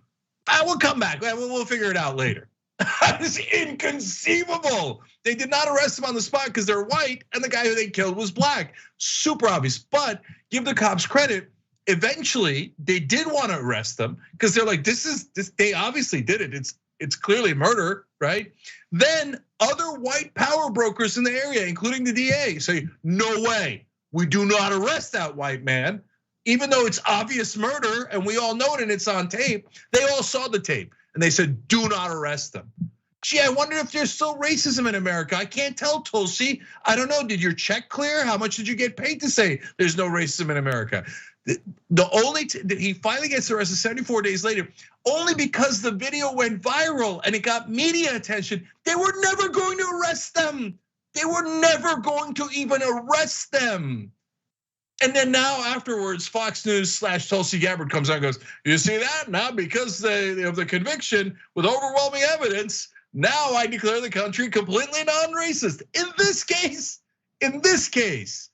We'll come back, we'll figure it out later. It's inconceivable. They did not arrest him on the spot because they're white and the guy who they killed was black. Super obvious, but give the cops credit. Eventually, they did want to arrest them because they're like, this. They obviously did it. It's clearly murder, right? Then other white power brokers in the area, including the DA, say, no way, we do not arrest that white man, even though it's obvious murder and we all know it and it's on tape. They all saw the tape and they said, do not arrest them. Gee, I wonder if there's still racism in America. I can't tell, Tulsi. I don't know. Did your check clear? How much did you get paid to say there's no racism in America? He finally gets arrested 74 days later, only because the video went viral and it got media attention. They were never going to arrest them. They were never going to even arrest them. And then now afterwards, Fox News / Tulsi Gabbard comes out and goes, you see that? Now because of the conviction with overwhelming evidence, now I declare the country completely non-racist. In this case,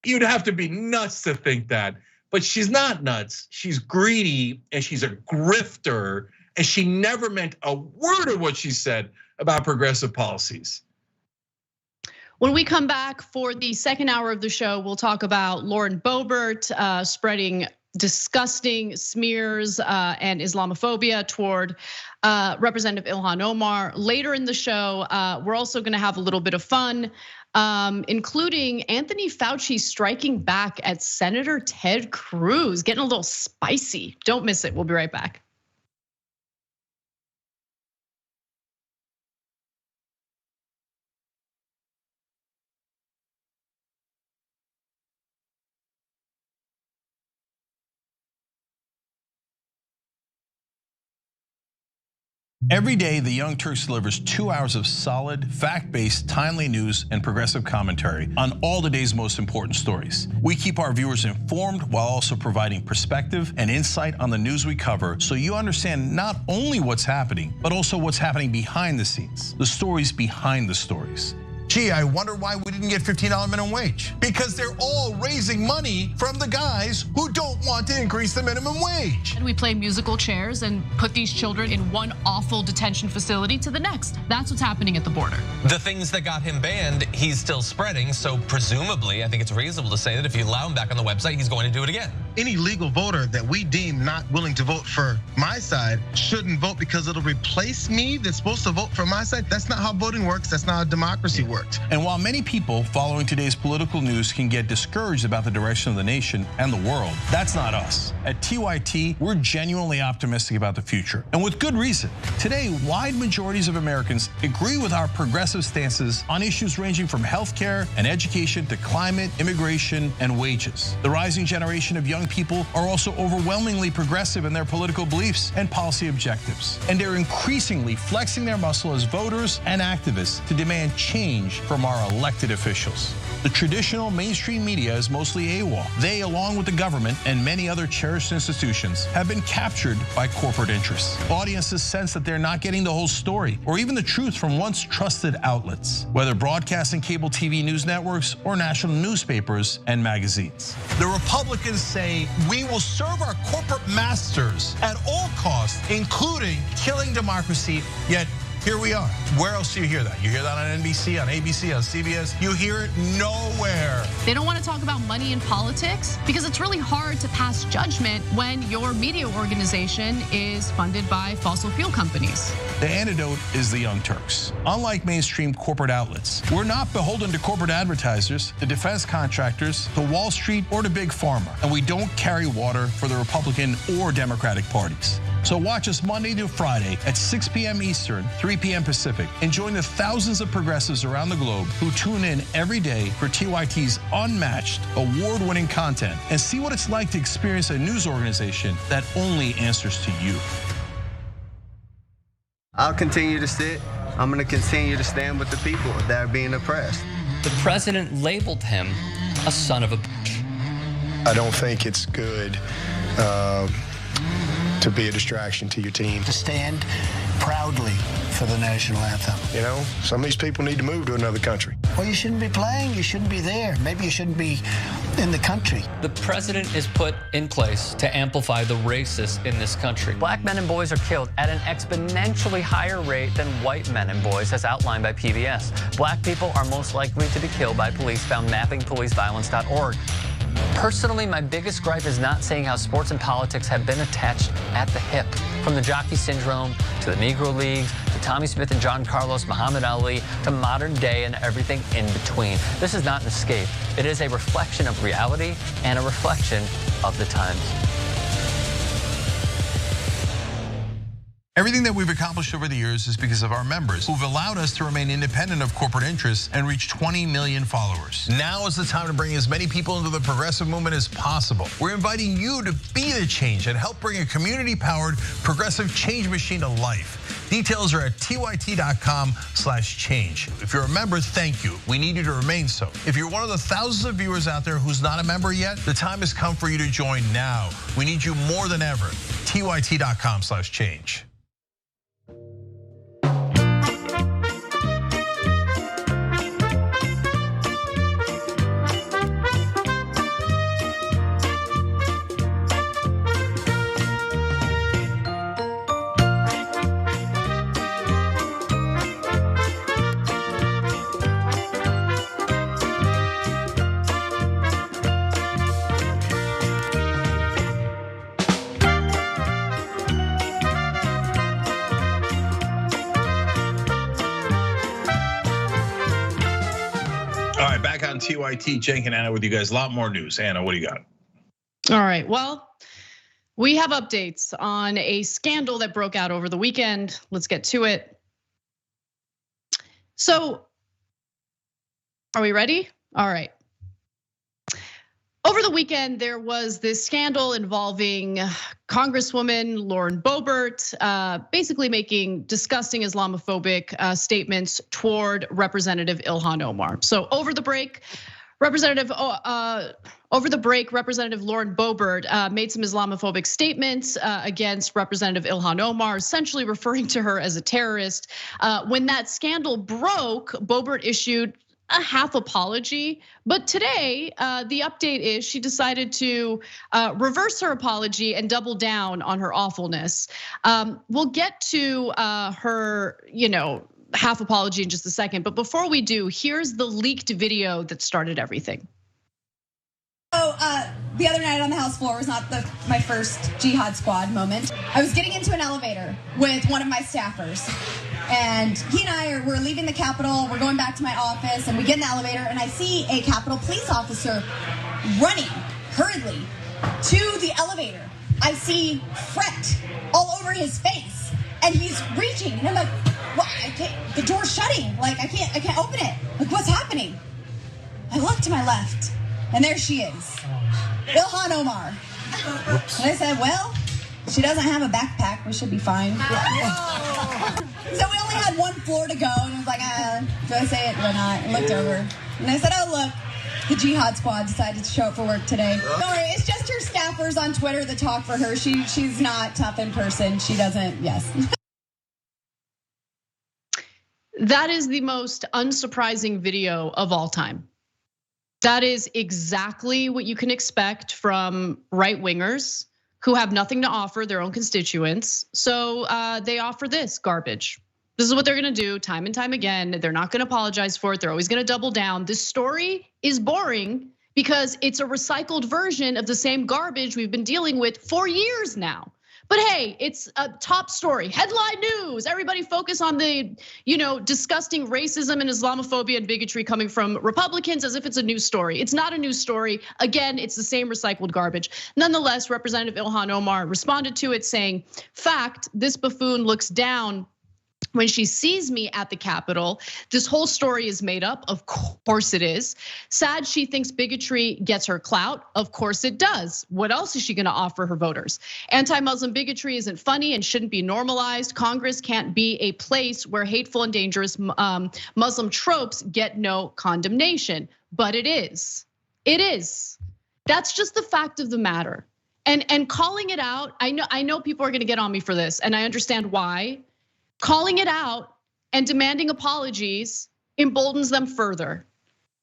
you'd have to be nuts to think that. But she's not nuts. She's greedy and she's a grifter. And she never meant a word of what she said about progressive policies. When we come back for the second hour of the show, we'll talk about Lauren Boebert spreading disgusting smears and Islamophobia toward Representative Ilhan Omar. Later in the show, we're also gonna have a little bit of fun, including Anthony Fauci striking back at Senator Ted Cruz, getting a little spicy. Don't miss it, we'll be right back. Every day, the Young Turks delivers 2 hours of solid, fact-based, timely news and progressive commentary on all the day's most important stories. We keep our viewers informed while also providing perspective and insight on the news we cover, so you understand not only what's happening, but also what's happening behind the scenes, the stories behind the stories. Gee, I wonder why we didn't get $15 minimum wage. Because they're all raising money from the guys who don't want to increase the minimum wage. And we play musical chairs and put these children in one awful detention facility to the next. That's what's happening at the border. The things that got him banned, he's still spreading. So presumably, I think it's reasonable to say that if you allow him back on the website, he's going to do it again. any legal voter that we deem not willing to vote for my side shouldn't vote because it'll replace me that's supposed to vote for my side. That's not how voting works. That's not how democracy works. And while many people following today's political news can get discouraged about the direction of the nation and the world, that's not us. At TYT, we're genuinely optimistic about the future, and with good reason. Today, wide majorities of Americans agree with our progressive stances on issues ranging from healthcare and education to climate, immigration, and wages. The rising generation of young people are also overwhelmingly progressive in their political beliefs and policy objectives, and they're increasingly flexing their muscle as voters and activists to demand change from our elected officials. The traditional mainstream media is mostly AWOL. They, along with the government and many other cherished institutions, have been captured by corporate interests. Audiences sense that they're not getting the whole story or even the truth from once trusted outlets, whether broadcast and cable TV news networks or national newspapers and magazines. The Republicans say we will serve our corporate masters at all costs, including killing democracy, yet here we are. Where else do you hear that? You hear that on NBC, on ABC, on CBS? You hear it nowhere. They don't want to talk about money in politics because it's really hard to pass judgment when your media organization is funded by fossil fuel companies. The antidote is the Young Turks. Unlike mainstream corporate outlets, we're not beholden to corporate advertisers, the defense contractors, to Wall Street, or to Big Pharma, and we don't carry water for the Republican or Democratic parties. So watch us Monday through Friday at 6 p.m. Eastern, 3 p.m. Pacific, and join the thousands of progressives around the globe who tune in every day for TYT's unmatched, award-winning content and see what it's like to experience a news organization that only answers to you. I'll continue to sit. I'm going to continue to stand with the people that are being oppressed. The president labeled him a son of a bitch. I don't think it's good to be a distraction to your team. To stand proudly for the national anthem. You know, some of these people need to move to another country. Well, you shouldn't be playing, you shouldn't be there. Maybe you shouldn't be in the country. The president is put in place to amplify the racists in this country. Black men and boys are killed at an exponentially higher rate than white men and boys, as outlined by PBS. Black people are most likely to be killed by police, found mappingpoliceviolence.org. Personally, my biggest gripe is not saying how sports and politics have been attached at the hip. From the jockey syndrome, to the Negro Leagues, to Tommy Smith and John Carlos, Muhammad Ali, to modern day and everything in between. This is not an escape. It is a reflection of reality and a reflection of the times. Everything that we've accomplished over the years is because of our members who've allowed us to remain independent of corporate interests and reach 20 million followers. Now is the time to bring as many people into the progressive movement as possible. We're inviting you to be the change and help bring a community-powered progressive change machine to life. Details are at tyt.com/change. If you're a member, thank you. We need you to remain so. If you're one of the thousands of viewers out there who's not a member yet, the time has come for you to join now. We need you more than ever. tyt.com/change. TYT, Cenk and Anna with you guys. A lot more news. Anna, what do you got? All right, well, we have updates on a scandal that broke out over the weekend. Let's get to it. So, are we ready? All right. Over the weekend, there was this scandal involving Congresswoman Lauren Boebert, basically making disgusting Islamophobic statements toward Representative Ilhan Omar. So over the break, Representative Lauren Boebert made some Islamophobic statements against Representative Ilhan Omar, essentially referring to her as a terrorist. When that scandal broke, Boebert issued a half apology, but today the update is she decided to reverse her apology and double down on her awfulness. We'll get to her, half apology in just a second, but before we do, here's the leaked video that started everything. So the other night on the House floor was not my first Jihad Squad moment. I was getting into an elevator with one of my staffers, and he and we're leaving the Capitol. We're going back to my office, and we get in the elevator, and I see a Capitol police officer running hurriedly to the elevator. I see fret all over his face, and he's reaching, and I'm like, "What? The door's shutting. Like I can't open it. Like what's happening?" I look to my left, and there she is, Ilhan Omar. Oops. And I said, "Well, she doesn't have a backpack. We should be fine." So we only had one floor to go, and I was like, "Do I say it or not?" I looked over, and I said, "Oh look, the Jihad Squad decided to show up for work today." Don't worry, it's just her staffers on Twitter that talk for her. She's not tough in person. She doesn't. Yes." That is the most unsurprising video of all time. That is exactly what you can expect from right-wingers who have nothing to offer their own constituents. So they offer this garbage. This is what they're gonna do time and time again. They're not gonna apologize for it. They're always gonna double down. This story is boring because it's a recycled version of the same garbage we've been dealing with for years now. But hey, it's a top story, headline news. Everybody focus on the, disgusting racism and Islamophobia and bigotry coming from Republicans as if it's a news story. It's not a news story. Again, it's the same recycled garbage. Nonetheless, Representative Ilhan Omar responded to it saying, "Fact, this buffoon looks down when she sees me at the Capitol. This whole story is made up. Of course it is. Sad she thinks bigotry gets her clout. Of course it does. What else is she gonna offer her voters? Anti-Muslim bigotry isn't funny and shouldn't be normalized. Congress can't be a place where hateful and dangerous Muslim tropes get no condemnation. But it is. It is. That's just the fact of the matter. And calling it out, I know people are gonna get on me for this, and I understand why. Calling it out and demanding apologies emboldens them further.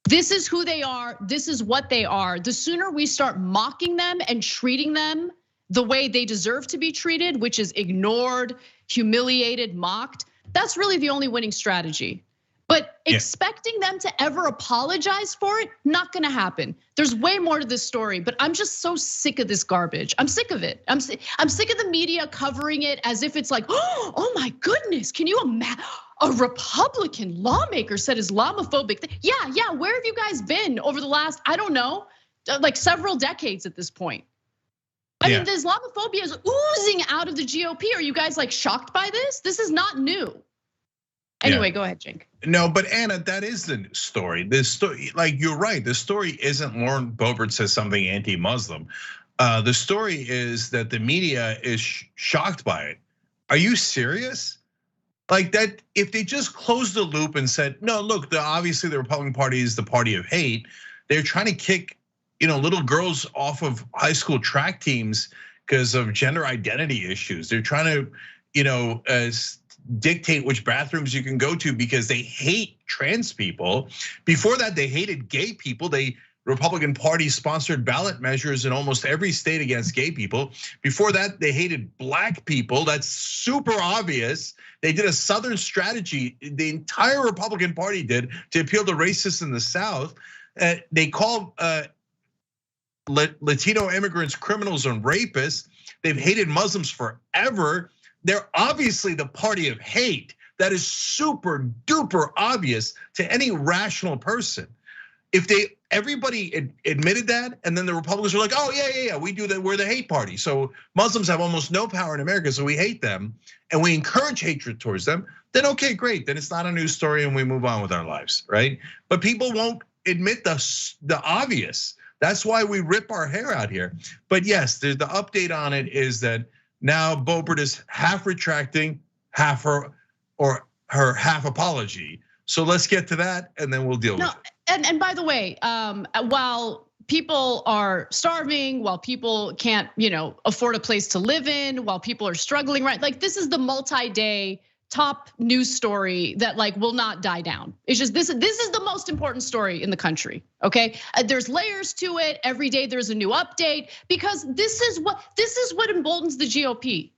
This is who they are. This is what they are. The sooner we start mocking them and treating them the way they deserve to be treated, which is ignored, humiliated, mocked, that's really the only winning strategy. But expecting them to ever apologize for it, not gonna happen. There's way more to this story, but I'm just so sick of this garbage. I'm sick of it. I'm sick of the media covering it as if it's like, oh my goodness, can you imagine? A Republican lawmaker said Islamophobic. Yeah, where have you guys been over the last, I don't know, like several decades at this point? I mean, the Islamophobia is oozing out of the GOP. Are you guys like shocked by this? This is not new. Anyway, go ahead, Jink. No, but Anna, that is the news story. This story, like you're right, the story isn't Lauren Boebert says something anti-Muslim. The story is that the media is shocked by it. Are you serious? Like that, if they just closed the loop and said, no, look, obviously the Republican Party is the party of hate. They're trying to kick, little girls off of high school track teams because of gender identity issues. They're trying to, dictate which bathrooms you can go to because they hate trans people. Before that, they hated gay people. Republican Party sponsored ballot measures in almost every state against gay people. Before that, they hated black people. That's super obvious. They did a Southern strategy. The entire Republican Party did to appeal to racists in the South. They called Latino immigrants criminals and rapists. They've hated Muslims forever. They're obviously the party of hate. That is super duper obvious to any rational person. If everybody admitted that, and then the Republicans were like, oh yeah, we do that, we're the hate party. So Muslims have almost no power in America, so we hate them, and we encourage hatred towards them, then okay, great, then it's not a news story and we move on with our lives, right? But people won't admit the obvious. That's why we rip our hair out here. But yes, the update on it is that now Boebert is half retracting, half her half apology. So let's get to that, and then we'll deal with it. And by the way, while people are starving, while people can't, afford a place to live in, while people are struggling, right? Like this is the multi-day top news story that like will not die down. It's just this is the most important story in the country. Okay, there's layers to it. Every day there's a new update because this is what emboldens the GOP.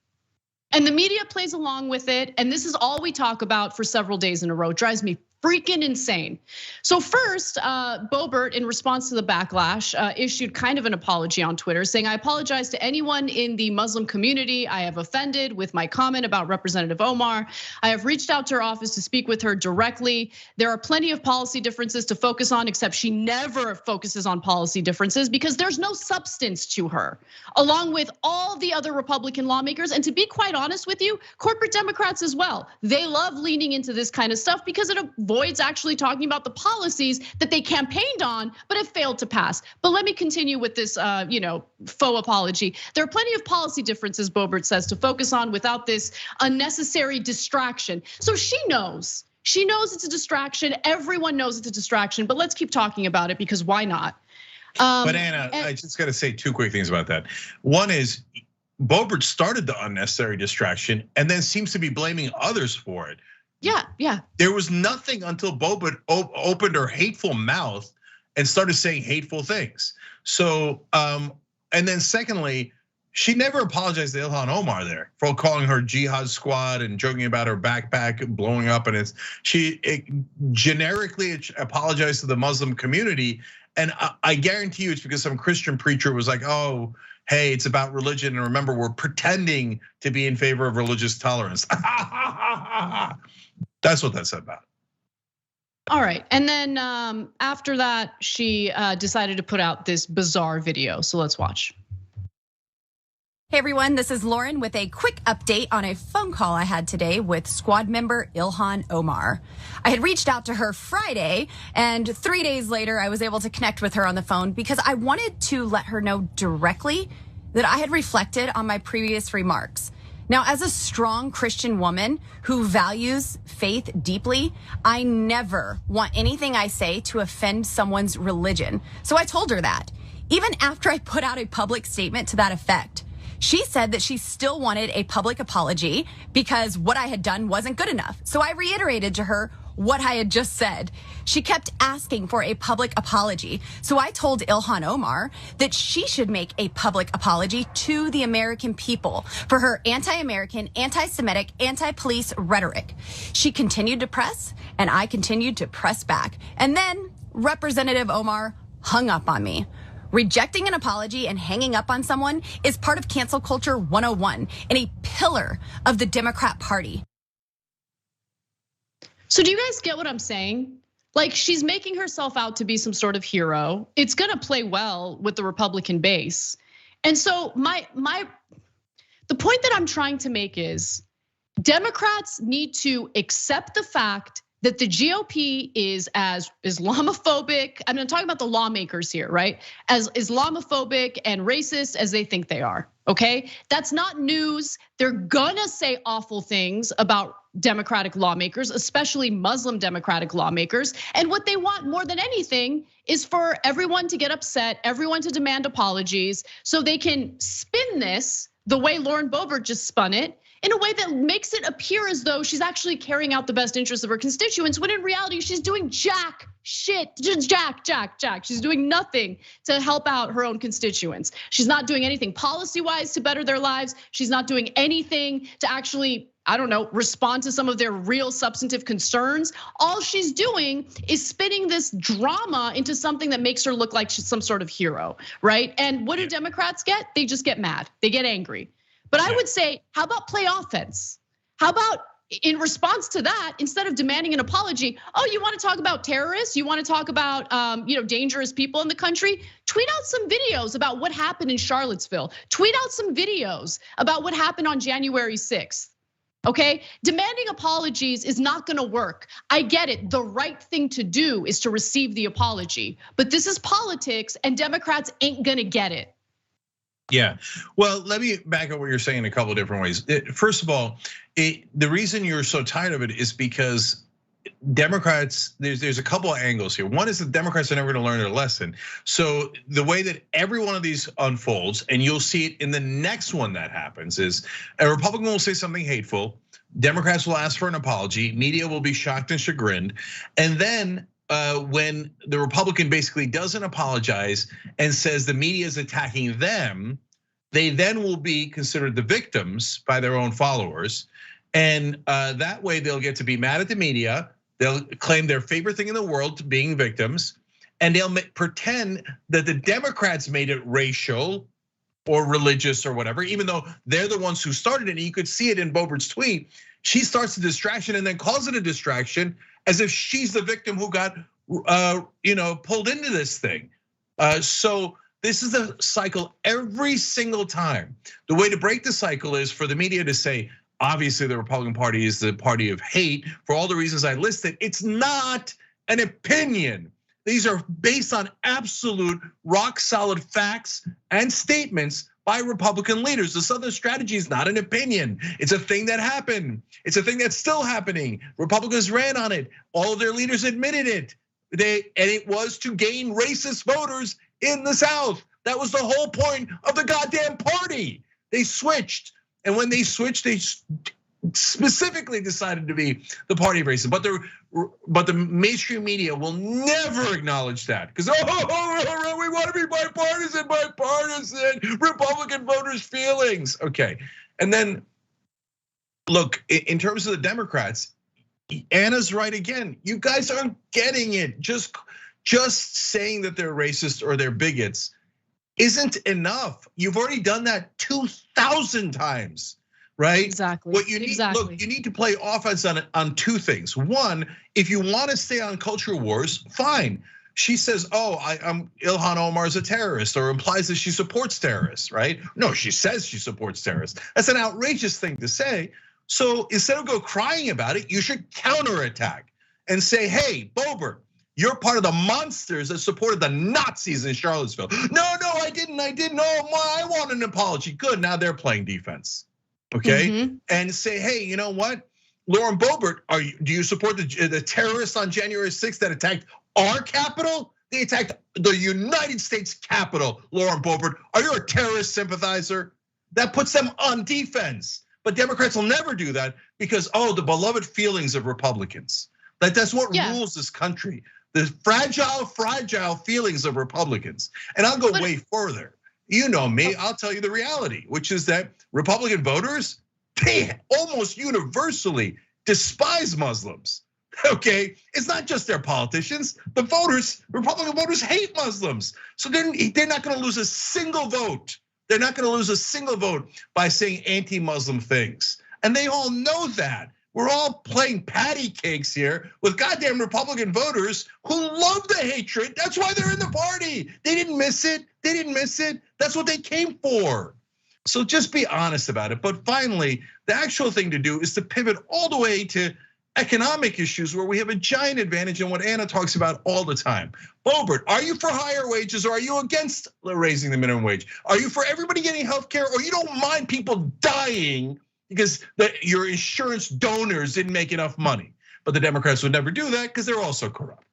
And the media plays along with it, and this is all we talk about for several days in a row. It drives me freaking insane. So first, Boebert, in response to the backlash, issued kind of an apology on Twitter saying, I apologize to anyone in the Muslim community I have offended with my comment about Representative Omar. I have reached out to her office to speak with her directly. There are plenty of policy differences to focus on, except she never focuses on policy differences because there's no substance to her, along with all the other Republican lawmakers. And to be quite honest with you, corporate Democrats as well. They love leaning into this kind of stuff because it avoids actually talking about the policies that they campaigned on, but have failed to pass. But let me continue with this, faux apology. There are plenty of policy differences, Boebert says, to focus on without this unnecessary distraction. So she knows it's a distraction. Everyone knows it's a distraction, but let's keep talking about it because why not? But Anna, I just got to say two quick things about that. One is Boebert started the unnecessary distraction and then seems to be blaming others for it. Yeah. There was nothing until Boebert opened her hateful mouth and started saying hateful things. So, and then secondly, she never apologized to Ilhan Omar there for calling her jihad squad and joking about her backpack blowing up. And she generically apologized to the Muslim community. And I guarantee you it's because some Christian preacher was like, oh, hey, it's about religion. And remember, we're pretending to be in favor of religious tolerance. That's what that's about. All right, and then after that, she decided to put out this bizarre video. So let's watch. Hey everyone, this is Lauren with a quick update on a phone call I had today with squad member Ilhan Omar. I had reached out to her Friday, and 3 days later, I was able to connect with her on the phone because I wanted to let her know directly that I had reflected on my previous remarks. Now, as a strong Christian woman who values faith deeply, I never want anything I say to offend someone's religion. So I told her that. Even after I put out a public statement to that effect, she said that she still wanted a public apology because what I had done wasn't good enough. So I reiterated to her what I had just said. She kept asking for a public apology. So I told Ilhan Omar that she should make a public apology to the American people for her anti-American, anti-Semitic, anti-police rhetoric. She continued to press, and I continued to press back. And then Representative Omar hung up on me. Rejecting an apology and hanging up on someone is part of cancel culture 101 and a pillar of the Democrat Party. So do you guys get what I'm saying? Like, she's making herself out to be some sort of hero. It's gonna play well with the Republican base. And so the point that I'm trying to make is Democrats need to accept the fact that the GOP is as Islamophobic. I'm talking about the lawmakers here, right? As Islamophobic and racist as they think they are, okay? That's not news. They're gonna say awful things about Democratic lawmakers, especially Muslim Democratic lawmakers. And what they want more than anything is for everyone to get upset, everyone to demand apologies, so they can spin this the way Lauren Boebert just spun it, in a way that makes it appear as though she's actually carrying out the best interests of her constituents, when in reality, she's doing jack shit, just jack. She's doing nothing to help out her own constituents. She's not doing anything policy-wise to better their lives. She's not doing anything to actually, I don't know, respond to some of their real substantive concerns. All she's doing is spinning this drama into something that makes her look like she's some sort of hero, right? And what do Democrats get? They just get mad, they get angry. But I would say, how about play offense? How about in response to that, instead of demanding an apology, oh, you want to talk about terrorists? You want to talk about dangerous people in the country? Tweet out some videos about what happened in Charlottesville. Tweet out some videos about what happened on January 6th. Okay, demanding apologies is not gonna work. I get it, the right thing to do is to receive the apology, but this is politics and Democrats ain't gonna get it. Yeah, well, let me back up what you're saying in a couple of different ways. First of all, the reason you're so tired of it is because Democrats, there's a couple of angles here. One is that Democrats are never gonna learn their lesson. So the way that every one of these unfolds, and you'll see it in the next one that happens, is a Republican will say something hateful, Democrats will ask for an apology, media will be shocked and chagrined, and then when the Republican basically doesn't apologize and says the media is attacking them, they then will be considered the victims by their own followers. And that way they'll get to be mad at the media. They'll claim their favorite thing in the world to being victims, and they'll pretend that the Democrats made it racial or religious or whatever, even though they're the ones who started it. And you could see it in Boebert's tweet. She starts a distraction and then calls it a distraction as if she's the victim who got pulled into this thing. So this is a cycle every single time. The way to break the cycle is for the media to say, obviously the Republican Party is the party of hate for all the reasons I listed. It's not an opinion. These are based on absolute rock solid facts and statements by Republican leaders. The Southern strategy is not an opinion. It's a thing that happened. It's a thing that's still happening. Republicans ran on it. All of their leaders admitted it. And it was to gain racist voters in the South. That was the whole point of the goddamn party. They switched. And when they switched, they specifically decided to be the party of racism. But the mainstream media will never acknowledge that because we want to be bipartisan, Republican voters' feelings. Okay, and then look, in terms of the Democrats, Anna's right again. You guys aren't getting it. Just saying that they're racist or they're bigots isn't enough. You've already done that 2,000 times. Right? Exactly. What you need, look, you need to play offense on two things. One, if you want to stay on culture wars, fine. She says, I'm Ilhan Omar's a terrorist, or implies that she supports terrorists, right? No, she says she supports terrorists. That's an outrageous thing to say. So instead of go crying about it, you should counterattack and say, hey, Boebert, you're part of the monsters that supported the Nazis in Charlottesville. No, I didn't. Oh, I want an apology. Good, now they're playing defense. Okay, and say, hey, you know what, Lauren Boebert, do you support the terrorists on January 6th that attacked our Capitol? They attacked the United States Capitol. Lauren Boebert, are you a terrorist sympathizer? That puts them on defense. But Democrats will never do that because the beloved feelings of Republicans. That's what rules this country. The fragile feelings of Republicans. And I'll go way further. You know me, I'll tell you the reality, which is that Republican voters, they almost universally despise Muslims, okay? It's not just their politicians, the voters, Republican voters hate Muslims. So they're not gonna lose a single vote. They're not gonna lose a single vote by saying anti-Muslim things. And they all know that. We're all playing patty cakes here with goddamn Republican voters who love the hatred. That's why they're in the party. They didn't miss it. That's what they came for. So just be honest about it. But finally, the actual thing to do is to pivot all the way to economic issues where we have a giant advantage in what Anna talks about all the time. Boebert, are you for higher wages or are you against raising the minimum wage? Are you for everybody getting health care or you don't mind people dying because your insurance donors didn't make enough money? But the Democrats would never do that because they're also corrupt.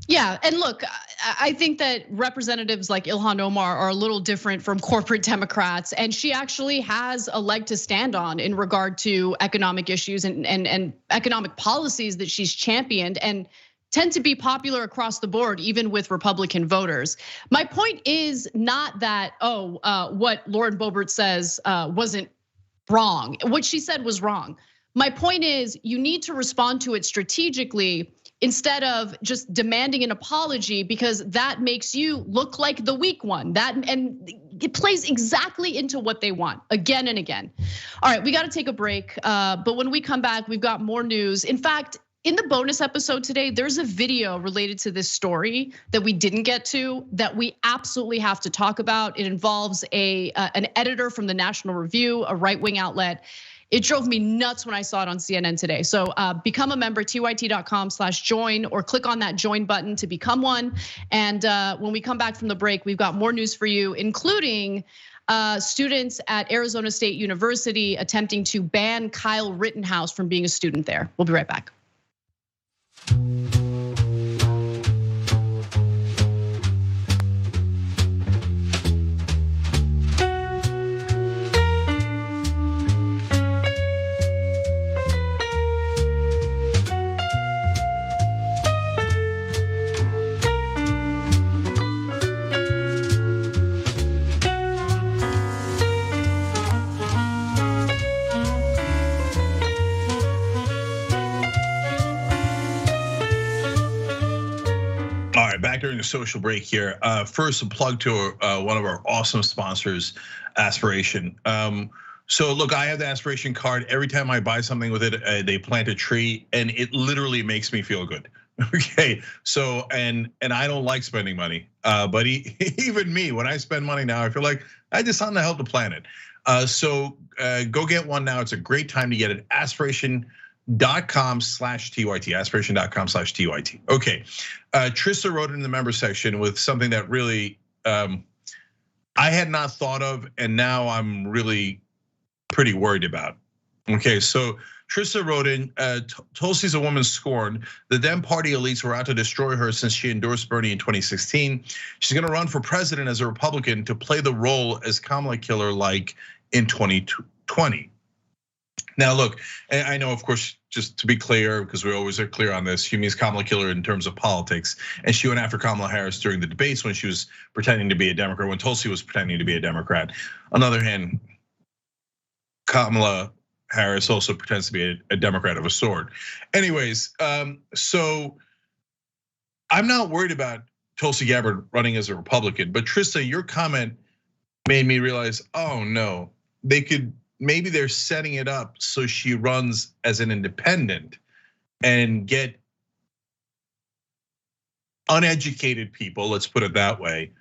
Yeah, and look, I think that representatives like Ilhan Omar are a little different from corporate Democrats, and she actually has a leg to stand on in regard to economic issues and economic policies that she's championed and tend to be popular across the board, even with Republican voters. My point is not that, what Lauren Boebert says wasn't wrong. What she said was wrong. My point is you need to respond to it strategically instead of just demanding an apology because that makes you look like the weak one. And it plays exactly into what they want again and again. All right, we gotta take a break, but when we come back, we've got more news. In fact, in the bonus episode today, there's a video related to this story that we didn't get to that we absolutely have to talk about. It involves an editor from the National Review, a right-wing outlet. It drove me nuts when I saw it on CNN today. So become a member, tyt.com/join, or click on that join button to become one. And when we come back from the break, we've got more news for you, including students at Arizona State University attempting to ban Kyle Rittenhouse from being a student there. We'll be right back. during the social break here. First, a plug to one of our awesome sponsors, Aspiration. So look, I have the Aspiration card. Every time I buy something with it, they plant a tree, and it literally makes me feel good. Okay, so and I don't like spending money, but even me, when I spend money now, I feel like I just want to help the planet. So go get one now. It's a great time to get it. Aspiration.com/TYT. Aspiration.com/TYT. Okay, Trista wrote in the member section with something that really I had not thought of, and now I'm really pretty worried about. Okay, so Trista wrote in, Tulsi's a woman scorned. The Dem party elites were out to destroy her since she endorsed Bernie in 2016. She's gonna run for president as a Republican to play the role as Kamala killer like in 2020. Now look, I know of course, just to be clear, because we always are clear on this, she means Kamala killer in terms of politics. And she went after Kamala Harris during the debates when she was pretending to be a Democrat, when Tulsi was pretending to be a Democrat. On the other hand, Kamala Harris also pretends to be a Democrat of a sort. Anyways, so I'm not worried about Tulsi Gabbard running as a Republican, but Trista, your comment made me realize, oh no, maybe they're setting it up so she runs as an independent and get uneducated people, let's put it that way,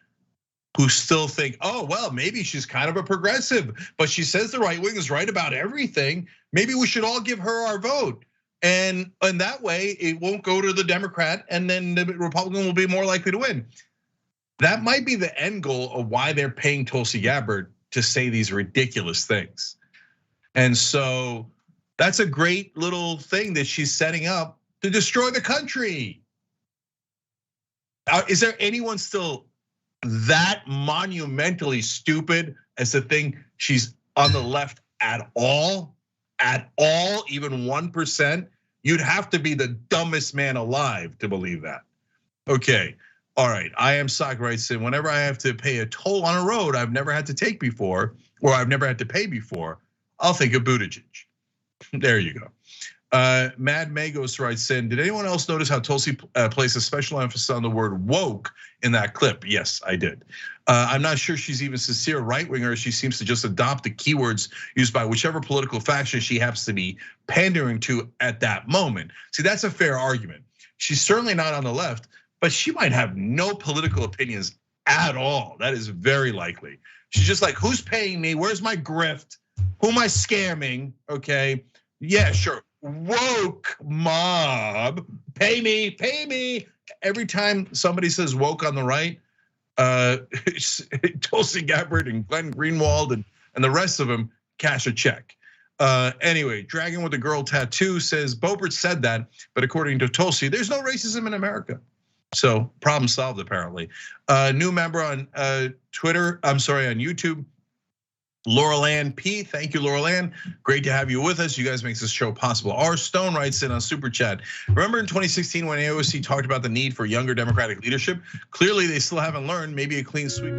who still think, oh, well, maybe she's kind of a progressive, but she says the right wing is right about everything. Maybe we should all give her our vote. And that way it won't go to the Democrat, and then the Republican will be more likely to win. That might be the end goal of why they're paying Tulsi Gabbard to say these ridiculous things. And so that's a great little thing that she's setting up to destroy the country. Is there anyone still that monumentally stupid as to think she's on the left at all, even 1%? You'd have to be the dumbest man alive to believe that. Okay, all right, I am Sock writes in, whenever I have to pay a toll on a road I've never had to take before, or I've never had to pay before, I'll think of Buttigiig. There you go. Mad Magos writes in, did anyone else notice how Tulsi placed a special emphasis on the word woke in that clip? Yes, I did. I'm not sure she's even sincere right-winger. She seems to just adopt the keywords used by whichever political faction she happens to be pandering to at that moment. See, that's a fair argument. She's certainly not on the left, but she might have no political opinions at all. That is very likely. She's just like, who's paying me? Where's my grift? Who am I scamming? Okay, yeah, sure. Woke mob, pay me, pay me. Every time somebody says woke on the right, Tulsi Gabbard and Glenn Greenwald and the rest of them cash a check. Anyway, Dragon with the Girl Tattoo says, Boebert said that, but according to Tulsi, there's no racism in America. So problem solved apparently. New member on Twitter, I'm sorry, on YouTube. Laurel Ann P, thank you, Laurel Ann. Great to have you with us. You guys make this show possible. R Stone writes in on Super Chat. Remember in 2016 when AOC talked about the need for younger Democratic leadership? Clearly they still haven't learned, maybe a clean sweep.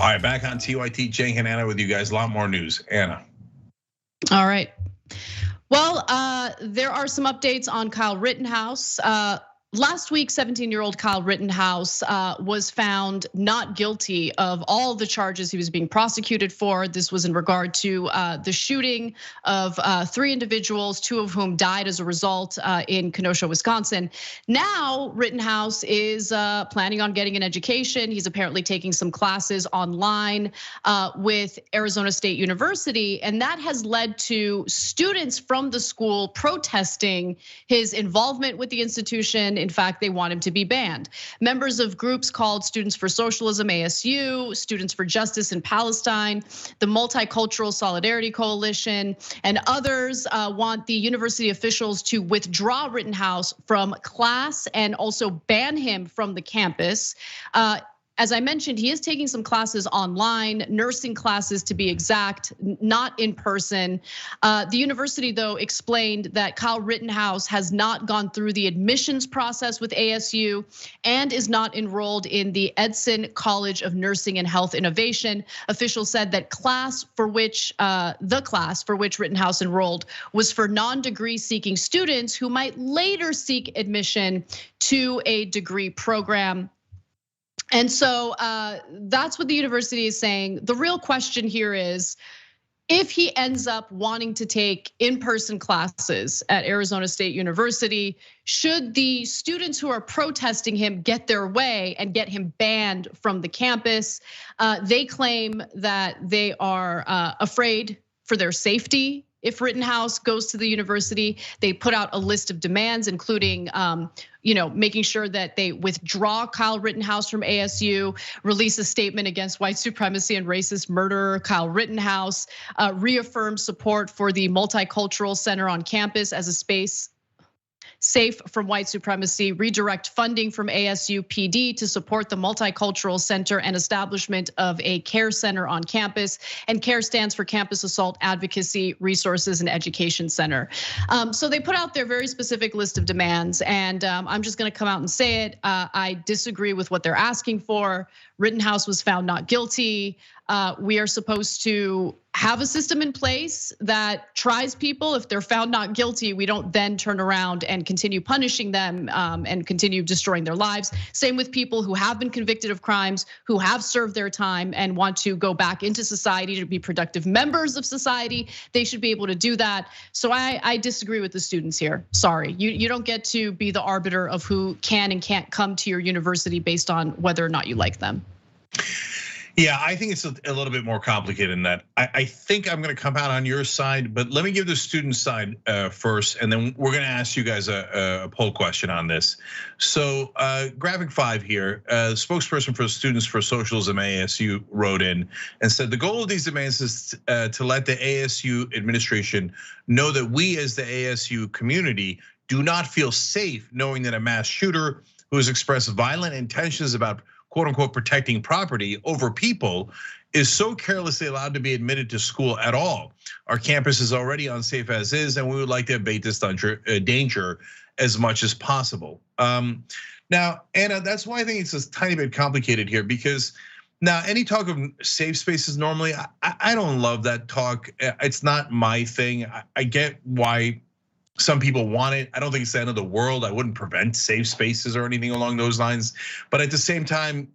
All right, back on TYT, Jane and Anna with you guys. A lot more news. Anna. All right. Well, there are some updates on Kyle Rittenhouse. Last week, 17-year-old Kyle Rittenhouse was found not guilty of all the charges he was being prosecuted for. This was in regard to the shooting of 3 individuals, 2 of whom died as a result in Kenosha, Wisconsin. Now, Rittenhouse is planning on getting an education. He's apparently taking some classes online with Arizona State University, and that has led to students from the school protesting his involvement with the institution. In fact, they want him to be banned. Members of groups called Students for Socialism, ASU, Students for Justice in Palestine, the Multicultural Solidarity Coalition, and others want the university officials to withdraw Rittenhouse from class and also ban him from the campus. As I mentioned, he is taking some classes online, nursing classes to be exact, not in person. The university, though, explained that Kyle Rittenhouse has not gone through the admissions process with ASU and is not enrolled in the Edson College of Nursing and Health Innovation. Officials said that the class for which Rittenhouse enrolled was for non-degree seeking students who might later seek admission to a degree program. And so that's what the university is saying. The real question here is, if he ends up wanting to take in-person classes at Arizona State University, should the students who are protesting him get their way and get him banned from the campus? They claim that they are afraid for their safety if Rittenhouse goes to the university. They put out a list of demands, including making sure that they withdraw Kyle Rittenhouse from ASU, release a statement against white supremacy and racist murderer Kyle Rittenhouse, reaffirm support for the Multicultural Center on campus as a space safe from white supremacy, redirect funding from ASU PD to support the Multicultural Center and establishment of a care center on campus. And CARE stands for Campus Assault Advocacy Resources and Education Center. So they put out their very specific list of demands, and I'm just gonna come out and say it. I disagree with what they're asking for. Rittenhouse was found not guilty. We are supposed to have a system in place that tries people. If they're found not guilty, we don't then turn around and continue punishing them and continue destroying their lives. Same with people who have been convicted of crimes, who have served their time and want to go back into society to be productive members of society. They should be able to do that. So I disagree with the students here. Sorry, you don't get to be the arbiter of who can and can't come to your university based on whether or not you like them. Yeah, I think it's a little bit more complicated than that. I think I'm gonna come out on your side, but let me give the student side first, and then we're gonna ask you guys a poll question on this. So graphic 5 here, spokesperson for Students for Socialism ASU wrote in and said the goal of these demands is to let the ASU administration know that we as the ASU community do not feel safe knowing that a mass shooter who has expressed violent intentions about quote unquote protecting property over people is so carelessly allowed to be admitted to school at all. Our campus is already unsafe as is, and we would like to abate this danger as much as possible. Now, Anna, that's why I think it's a tiny bit complicated here, because now any talk of safe spaces normally, I don't love that talk. It's not my thing. I get why some people want it. I don't think it's the end of the world. I wouldn't prevent safe spaces or anything along those lines. But at the same time,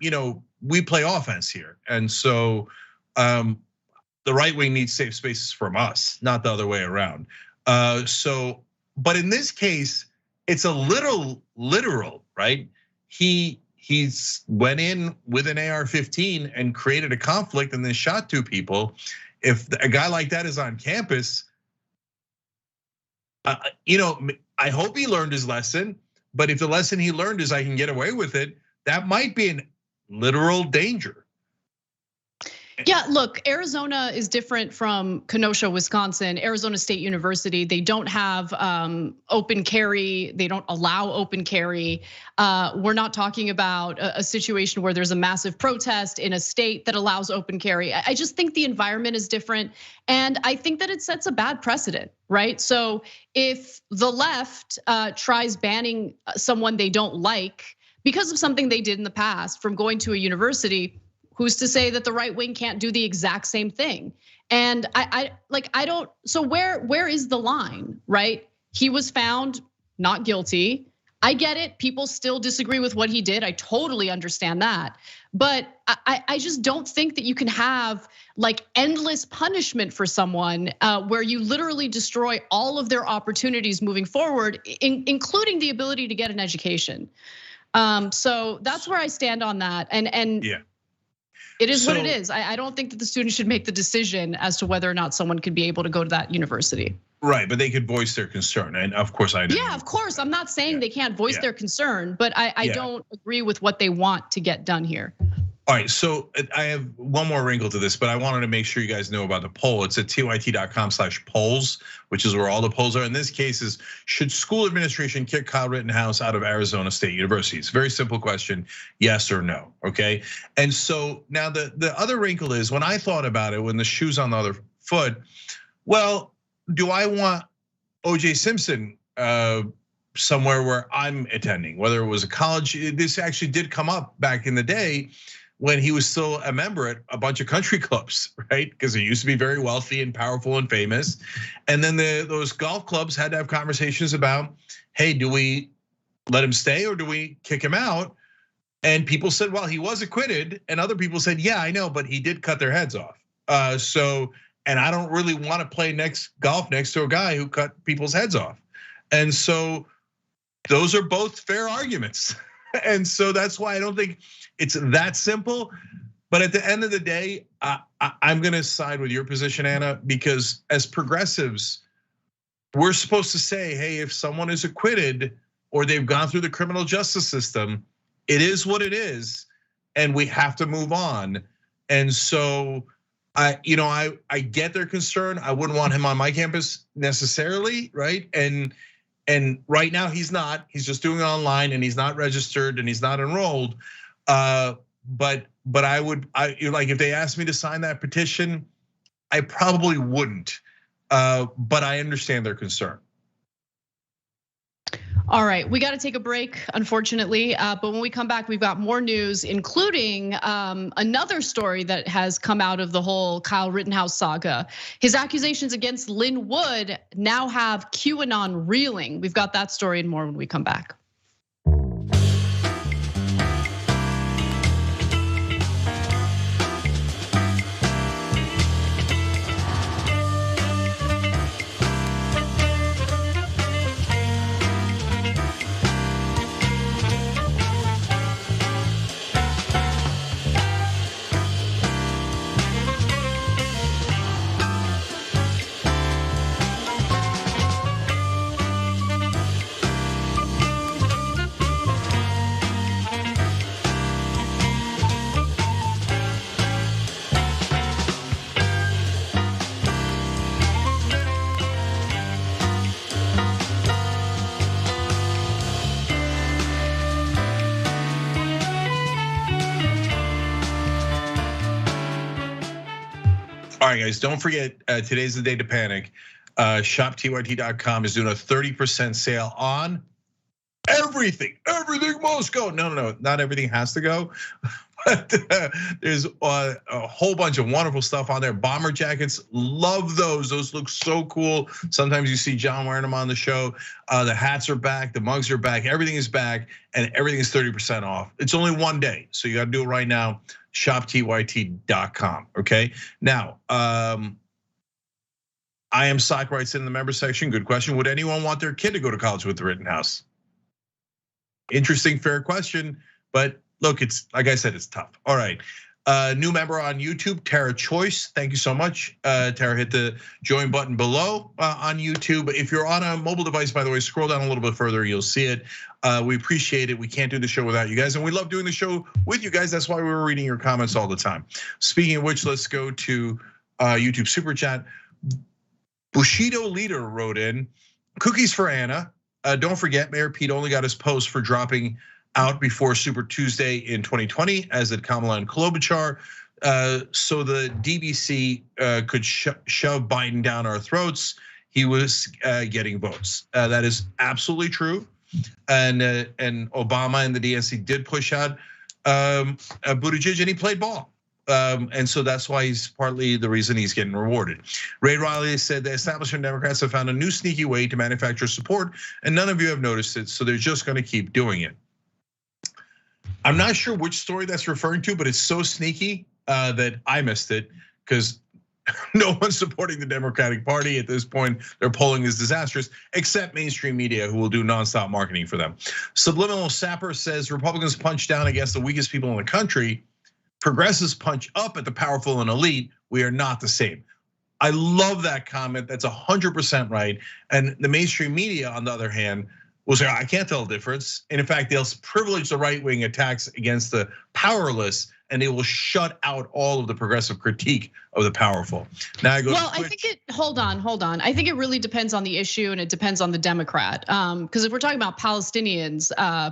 we play offense here. And so the right wing needs safe spaces from us, not the other way around. But in this case, it's a literal, right? He's went in with an AR-15 and created a conflict and then shot 2 people. If a guy like that is on campus, I hope he learned his lesson, but if the lesson he learned is I can get away with it, that might be an literal danger. Yeah, look, Arizona is different from Kenosha, Wisconsin. Arizona State University, they don't have open carry. They don't allow open carry. We're not talking about a situation where there's a massive protest in a state that allows open carry. I just think the environment is different. And I think that it sets a bad precedent, right? So if the left tries banning someone they don't like because of something they did in the past from going to a university, Who's to say that the right wing can't do the exact same thing? And I don't. So where is the line, right? He was found not guilty. I get it. People still disagree with what he did. I totally understand that. But I just don't think that you can have like endless punishment for someone where you literally destroy all of their opportunities moving forward, including the ability to get an education. So that's where I stand on that. And yeah. It is what it is. I don't think that the students should make the decision as to whether or not someone could be able to go to that university. Right, but they could voice their concern, and of course I do. Yeah, of course. I'm not saying they can't voice their concern, but I don't agree with what they want to get done here. All right, so I have one more wrinkle to this, but I wanted to make sure you guys know about the poll. It's at tyt.com/polls, which is where all the polls are. In this case is, should school administration kick Kyle Rittenhouse out of Arizona State University? It's a very simple question, yes or no, okay? And so now the other wrinkle is, when I thought about it, when the shoe's on the other foot, well, do I want OJ Simpson somewhere where I'm attending, whether it was a college? This actually did come up back in the day when he was still a member at a bunch of country clubs, right? Because he used to be very wealthy and powerful and famous. And then those golf clubs had to have conversations about, hey, do we let him stay or do we kick him out? And people said, well, he was acquitted. And other people said, yeah, I know, but he did cut their heads off. And I don't really want to play golf next to a guy who cut people's heads off. And so those are both fair arguments. And so that's why I don't think it's that simple. But at the end of the day, I'm gonna side with your position, Anna, because as progressives, we're supposed to say, hey, if someone is acquitted or they've gone through the criminal justice system, it is what it is, and we have to move on. And so I get their concern. I wouldn't want him on my campus necessarily, right? And right now he's not. He's just doing it online, and he's not registered, and he's not enrolled. But I would, like, if they asked me to sign that petition, I probably wouldn't. But I understand their concern. All right, we got to take a break, unfortunately. But when we come back, we've got more news, including another story that has come out of the whole Kyle Rittenhouse saga. His accusations against Lin Wood now have QAnon reeling. We've got that story and more when we come back. All right, guys, don't forget, today's the day to panic. ShopTYT.com is doing a 30% sale on everything. Everything must go. No, not everything has to go. But there's a whole bunch of wonderful stuff on there. Bomber jackets, love those. Those look so cool. Sometimes you see John wearing them on the show. The hats are back, the mugs are back, everything is back, and everything is 30% off. It's only one day, so you got to do it right now. ShopTYT.com. Okay. Now, I am Sock writes in the member section. Good question. Would anyone want their kid to go to college with the Rittenhouse? Interesting, fair question. But look, it's like I said, it's tough. All right. New member on YouTube, Tara Choice. Thank you so much. Tara, hit the join button below on YouTube. If you're on a mobile device, by the way, scroll down a little bit further, you'll see it. We appreciate it. We can't do the show without you guys, and we love doing the show with you guys. That's why we're reading your comments all the time. Speaking of which, let's go to YouTube Super Chat. Bushido Leader wrote in, cookies for Anna. Don't forget, Mayor Pete only got his post for dropping out before Super Tuesday in 2020, as did Kamala and Klobuchar. So the DBC could shove Biden down our throats. He was getting votes. That is absolutely true. And Obama and the DNC did push out Buttigieg, and he played ball. And so that's why he's partly the reason he's getting rewarded. Ray Riley said the establishment Democrats have found a new sneaky way to manufacture support, and none of you have noticed it, so they're just gonna keep doing it. I'm not sure which story that's referring to, but it's so sneaky that I missed it, because no one's supporting the Democratic Party at this point. Their polling is disastrous, except mainstream media, who will do nonstop marketing for them. Subliminal Sapper says Republicans punch down against the weakest people in the country. Progressives punch up at the powerful and elite. We are not the same. I love that comment. That's 100% right. And the mainstream media, on the other hand, will say, I can't tell the difference. And in fact, they'll privilege the right-wing attacks against the powerless, and they will shut out all of the progressive critique of the powerful. Now I go. Well, I think hold on. I think it really depends on the issue, and it depends on the Democrat. Because if we're talking about Palestinians, I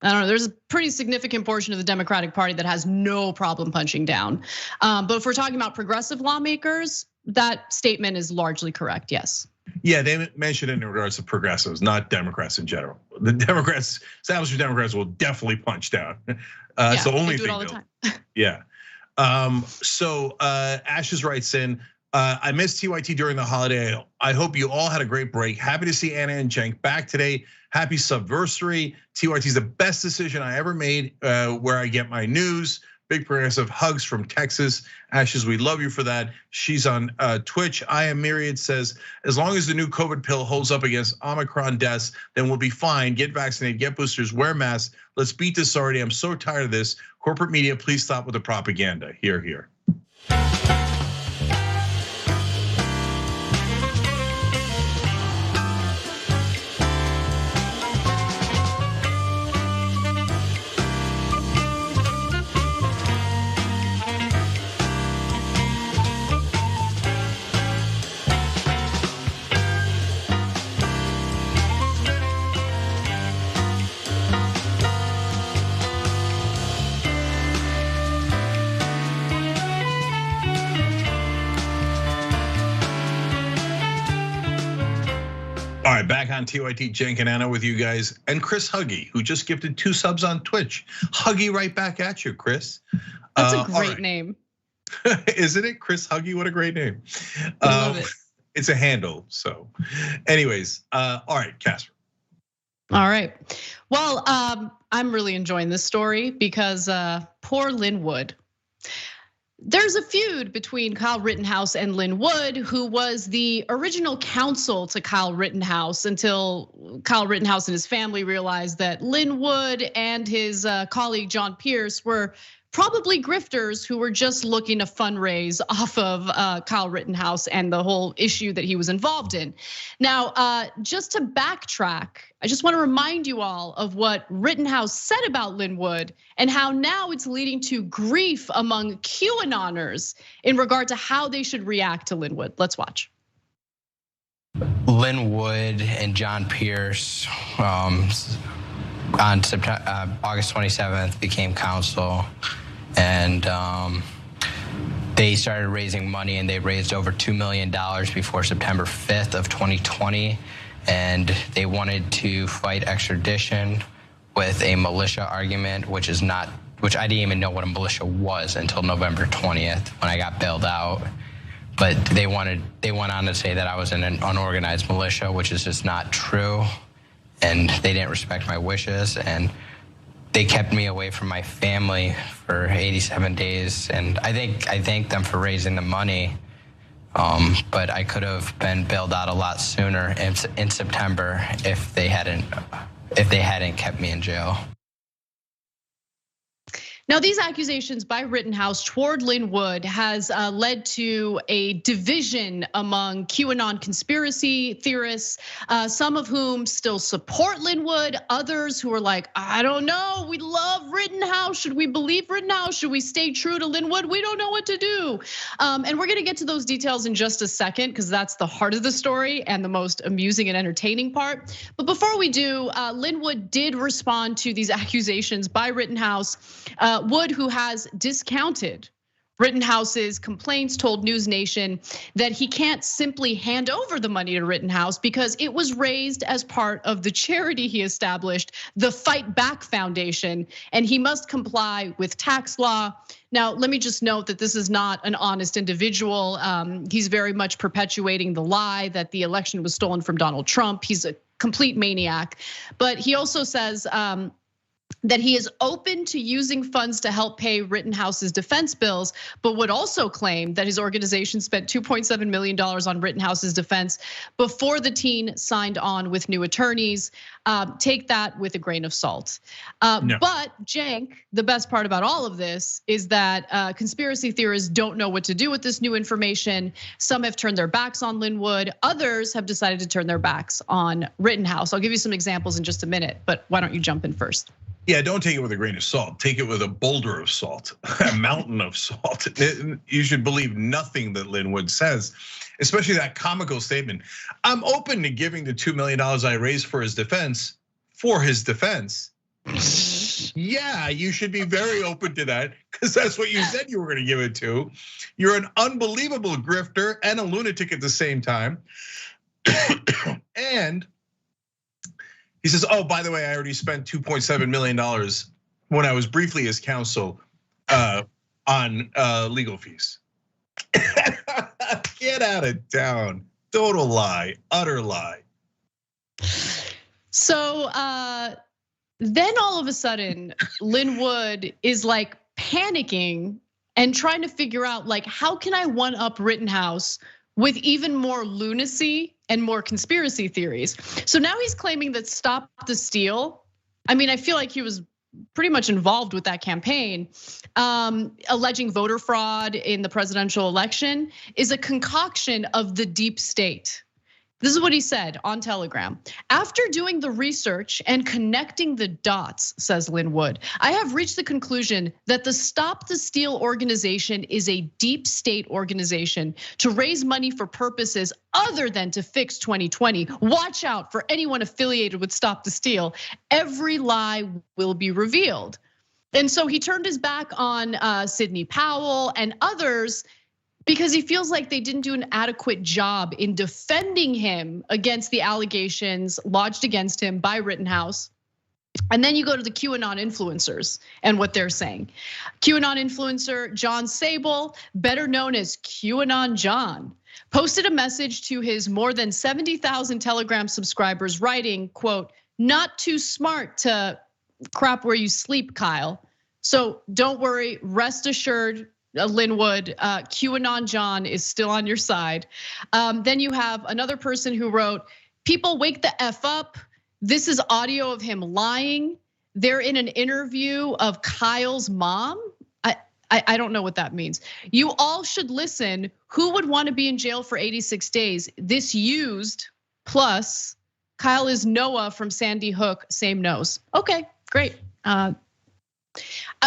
don't know, there's a pretty significant portion of the Democratic Party that has no problem punching down. But if we're talking about progressive lawmakers, that statement is largely correct, yes. Yeah, they mentioned it in regards to progressives, not Democrats in general. The Democrats, establishment Democrats, will definitely punch down. It's the only thing. All the time. Yeah. So Ashes writes in, I missed TYT during the holiday. I hope you all had a great break. Happy to see Anna and Cenk back today. Happy subversary. TYT is the best decision I ever made where I get my news. Big progressive hugs from Texas. Ashes, we love you for that. She's on Twitch. I Am Myriad says, as long as the new COVID pill holds up against Omicron deaths, then we'll be fine. Get vaccinated, get boosters, wear masks. Let's beat this already. I'm so tired of this. Corporate media, please stop with the propaganda. Hear, hear. All right, back on TYT, Cenk and Anna with you guys, and Chris Huggy, who just gifted 2 subs on Twitch. Huggy right back at you, Chris. That's a great name. Isn't it? Chris Huggy, what a great name. I love it. It's a handle, so. Anyways, all right, Casper. All right, well, I'm really enjoying this story because poor Lin Wood. There's a feud between Kyle Rittenhouse and Lin Wood, who was the original counsel to Kyle Rittenhouse until Kyle Rittenhouse and his family realized that Lin Wood and his colleague John Pierce were probably grifters who were just looking to fundraise off of Kyle Rittenhouse and the whole issue that he was involved in. Now, just to backtrack, I just want to remind you all of what Rittenhouse said about Lin Wood and how now it's leading to grief among QAnoners in regard to how they should react to Lin Wood. Let's watch. Lin Wood and John Pierce on August 27th became counsel, and they started raising money, and they raised over $2 million before September 5th of 2020, and they wanted to fight extradition with a militia argument, which I didn't even know what a militia was until November 20th when I got bailed out. But they went on to say that I was in an unorganized militia, which is just not true. And they didn't respect my wishes, and they kept me away from my family for 87 days. And I thank them for raising the money, but I could have been bailed out a lot sooner in September if they hadn't kept me in jail. Now, these accusations by Rittenhouse toward Lin Wood has led to a division among QAnon conspiracy theorists, some of whom still support Lin Wood, others who are like, I don't know, we love Rittenhouse. Should we believe Rittenhouse? Should we stay true to Lin Wood? We don't know what to do. And we're gonna get to those details in just a second, because that's the heart of the story and the most amusing and entertaining part. But before we do, Lin Wood did respond to these accusations by Rittenhouse. Wood, who has discounted Rittenhouse's complaints told News Nation that he can't simply hand over the money to Rittenhouse because it was raised as part of the charity he established, the Fight Back Foundation, and he must comply with tax law. Now, let me just note that this is not an honest individual. He's very much perpetuating the lie that the election was stolen from Donald Trump. He's a complete maniac, but he also says that he is open to using funds to help pay Rittenhouse's defense bills, but would also claim that his organization spent $2.7 million on Rittenhouse's defense before the teen signed on with new attorneys. Take that with a grain of salt. No. But Cenk, the best part about all of this is that conspiracy theorists don't know what to do with this new information. Some have turned their backs on Lin Wood. Others have decided to turn their backs on Rittenhouse. I'll give you some examples in just a minute, but why don't you jump in first? Yeah, don't take it with a grain of salt. Take it with a boulder of salt, a mountain of salt. You should believe nothing that Lin Wood says, especially that comical statement. I'm open to giving the $2 million I raised for his defense. Yeah, you should be very open to that because that's what you said you were going to give it to. You're an unbelievable grifter and a lunatic at the same time. And he says, oh, by the way, I already spent $2.7 million when I was briefly his counsel on legal fees. Get out of town. Total lie, utter lie. So then all of a sudden, Lin Wood is like panicking and trying to figure out like, how can I one up Rittenhouse with even more lunacy and more conspiracy theories. So now he's claiming that Stop the Steal. I mean, I feel like he was pretty much involved with that campaign, alleging voter fraud in the presidential election is a concoction of the deep state. This is what he said on Telegram. After doing the research and connecting the dots, says Lin Wood, I have reached the conclusion that the Stop the Steal organization is a deep state organization to raise money for purposes other than to fix 2020. Watch out for anyone affiliated with Stop the Steal. Every lie will be revealed. And so he turned his back on Sidney Powell and others because he feels like they didn't do an adequate job in defending him against the allegations lodged against him by Rittenhouse. And then you go to the QAnon influencers and what they're saying. QAnon influencer John Sable, better known as QAnon John, posted a message to his more than 70,000 Telegram subscribers writing, quote, not too smart to crap where you sleep, Kyle. So don't worry, rest assured, Lin Wood, QAnon John is still on your side. Then you have another person who wrote, people wake the F up. This is audio of him lying. They're in an interview of Kyle's mom. I don't know what that means. You all should listen. Who would want to be in jail for 86 days? This used plus Kyle is Noah from Sandy Hook, same nose. Okay, great.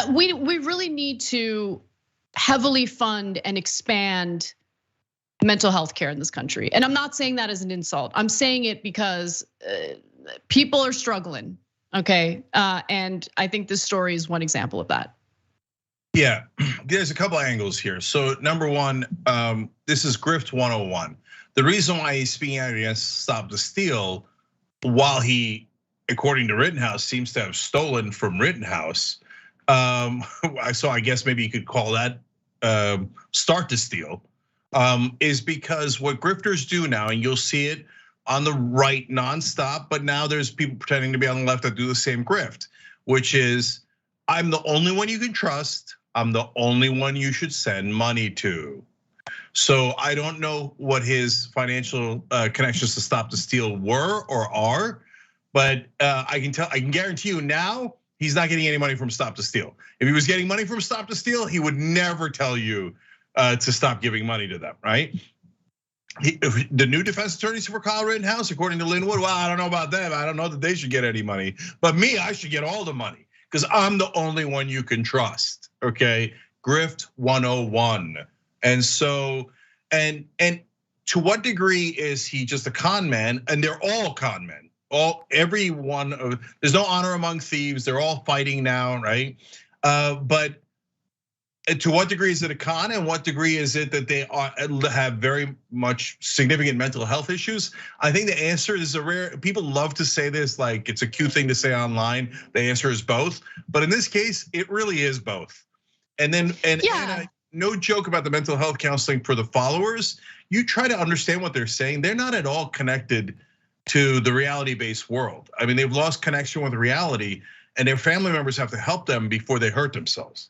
We really need to heavily fund and expand mental health care in this country. And I'm not saying that as an insult. I'm saying it because people are struggling, okay? And I think this story is one example of that. Yeah, there's a couple angles here. So number one, this is Grift 101. The reason why he's speaking out against Stop the Steal, while he, according to Rittenhouse, seems to have stolen from Rittenhouse, so I guess maybe you could call that start to steal, is because what grifters do now, and you'll see it on the right nonstop, but now there's people pretending to be on the left that do the same grift, which is, I'm the only one you can trust, I'm the only one you should send money to. So I don't know what his financial connections to Stop the Steal were or are, but I can guarantee you now, he's not getting any money from Stop the Steal. If he was getting money from Stop the Steal, he would never tell you to stop giving money to them, right? The new defense attorneys for Kyle Rittenhouse, according to Lin Wood, well, I don't know about them. I don't know that they should get any money, but me, I should get all the money because I'm the only one you can trust, okay? Grift 101. And so, and to what degree is he just a con man? And they're all con men. Every one of, there's no honor among thieves. They're all fighting now, right? But to what degree is it a con, and what degree is it that they have very much significant mental health issues? I think the answer is people love to say this like it's a cute thing to say online. The answer is both, but in this case, it really is both. And then, no joke about the mental health counseling for the followers. You try to understand what they're saying. They're not at all connected to the reality-based world. I mean, they've lost connection with reality, and their family members have to help them before they hurt themselves.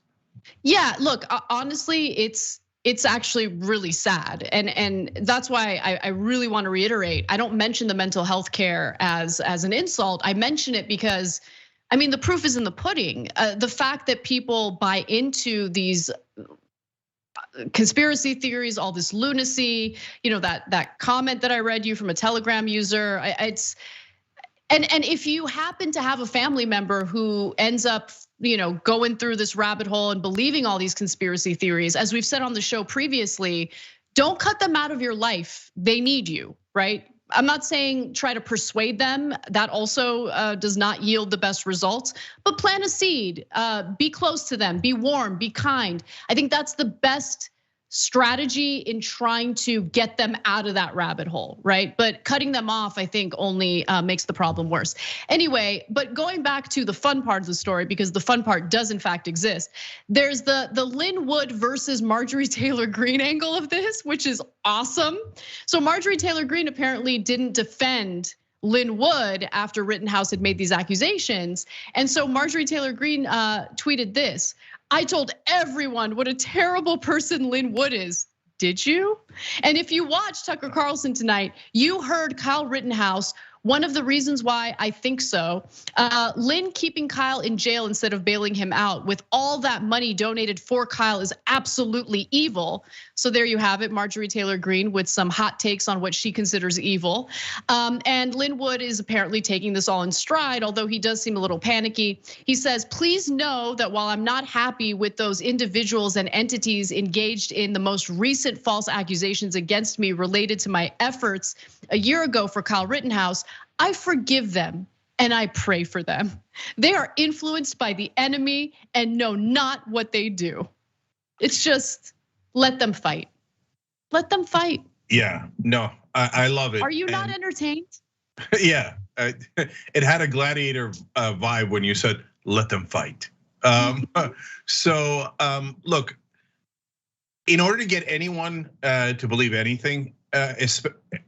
Yeah, look, honestly, it's actually really sad. And that's why I really want to reiterate, I don't mention the mental health care as an insult. I mention it because, I mean, the proof is in the pudding. The fact that people buy into these conspiracy theories, all this lunacy, that comment that I read you from a Telegram user, and if you happen to have a family member who ends up, going through this rabbit hole and believing all these conspiracy theories, as we've said on the show previously, don't cut them out of your life. They need you, right? I'm not saying try to persuade them. That also does not yield the best results, but plant a seed, be close to them, be warm, be kind. I think that's the best strategy in trying to get them out of that rabbit hole, right? But cutting them off, I think, only makes the problem worse. Anyway, but going back to the fun part of the story, because the fun part does in fact exist. There's the Lin Wood versus Marjorie Taylor Greene angle of this, which is awesome. So Marjorie Taylor Greene apparently didn't defend Lin Wood after Rittenhouse had made these accusations. And so Marjorie Taylor Greene tweeted this: I told everyone what a terrible person Lin Wood is. Did you? And if you watched Tucker Carlson tonight, you heard Kyle Rittenhouse. One of the reasons why I think so, Lin keeping Kyle in jail instead of bailing him out with all that money donated for Kyle is absolutely evil. So there you have it, Marjorie Taylor Greene with some hot takes on what she considers evil. And Lin Wood is apparently taking this all in stride, although he does seem a little panicky. He says, please know that while I'm not happy with those individuals and entities engaged in the most recent false accusations against me related to my efforts a year ago for Kyle Rittenhouse, I forgive them and I pray for them. They are influenced by the enemy and know not what they do. It's just, let them fight. Let them fight. Yeah, no, I love it. Are you not entertained? Yeah, it had a Gladiator vibe when you said, let them fight. So look, in order to get anyone to believe anything,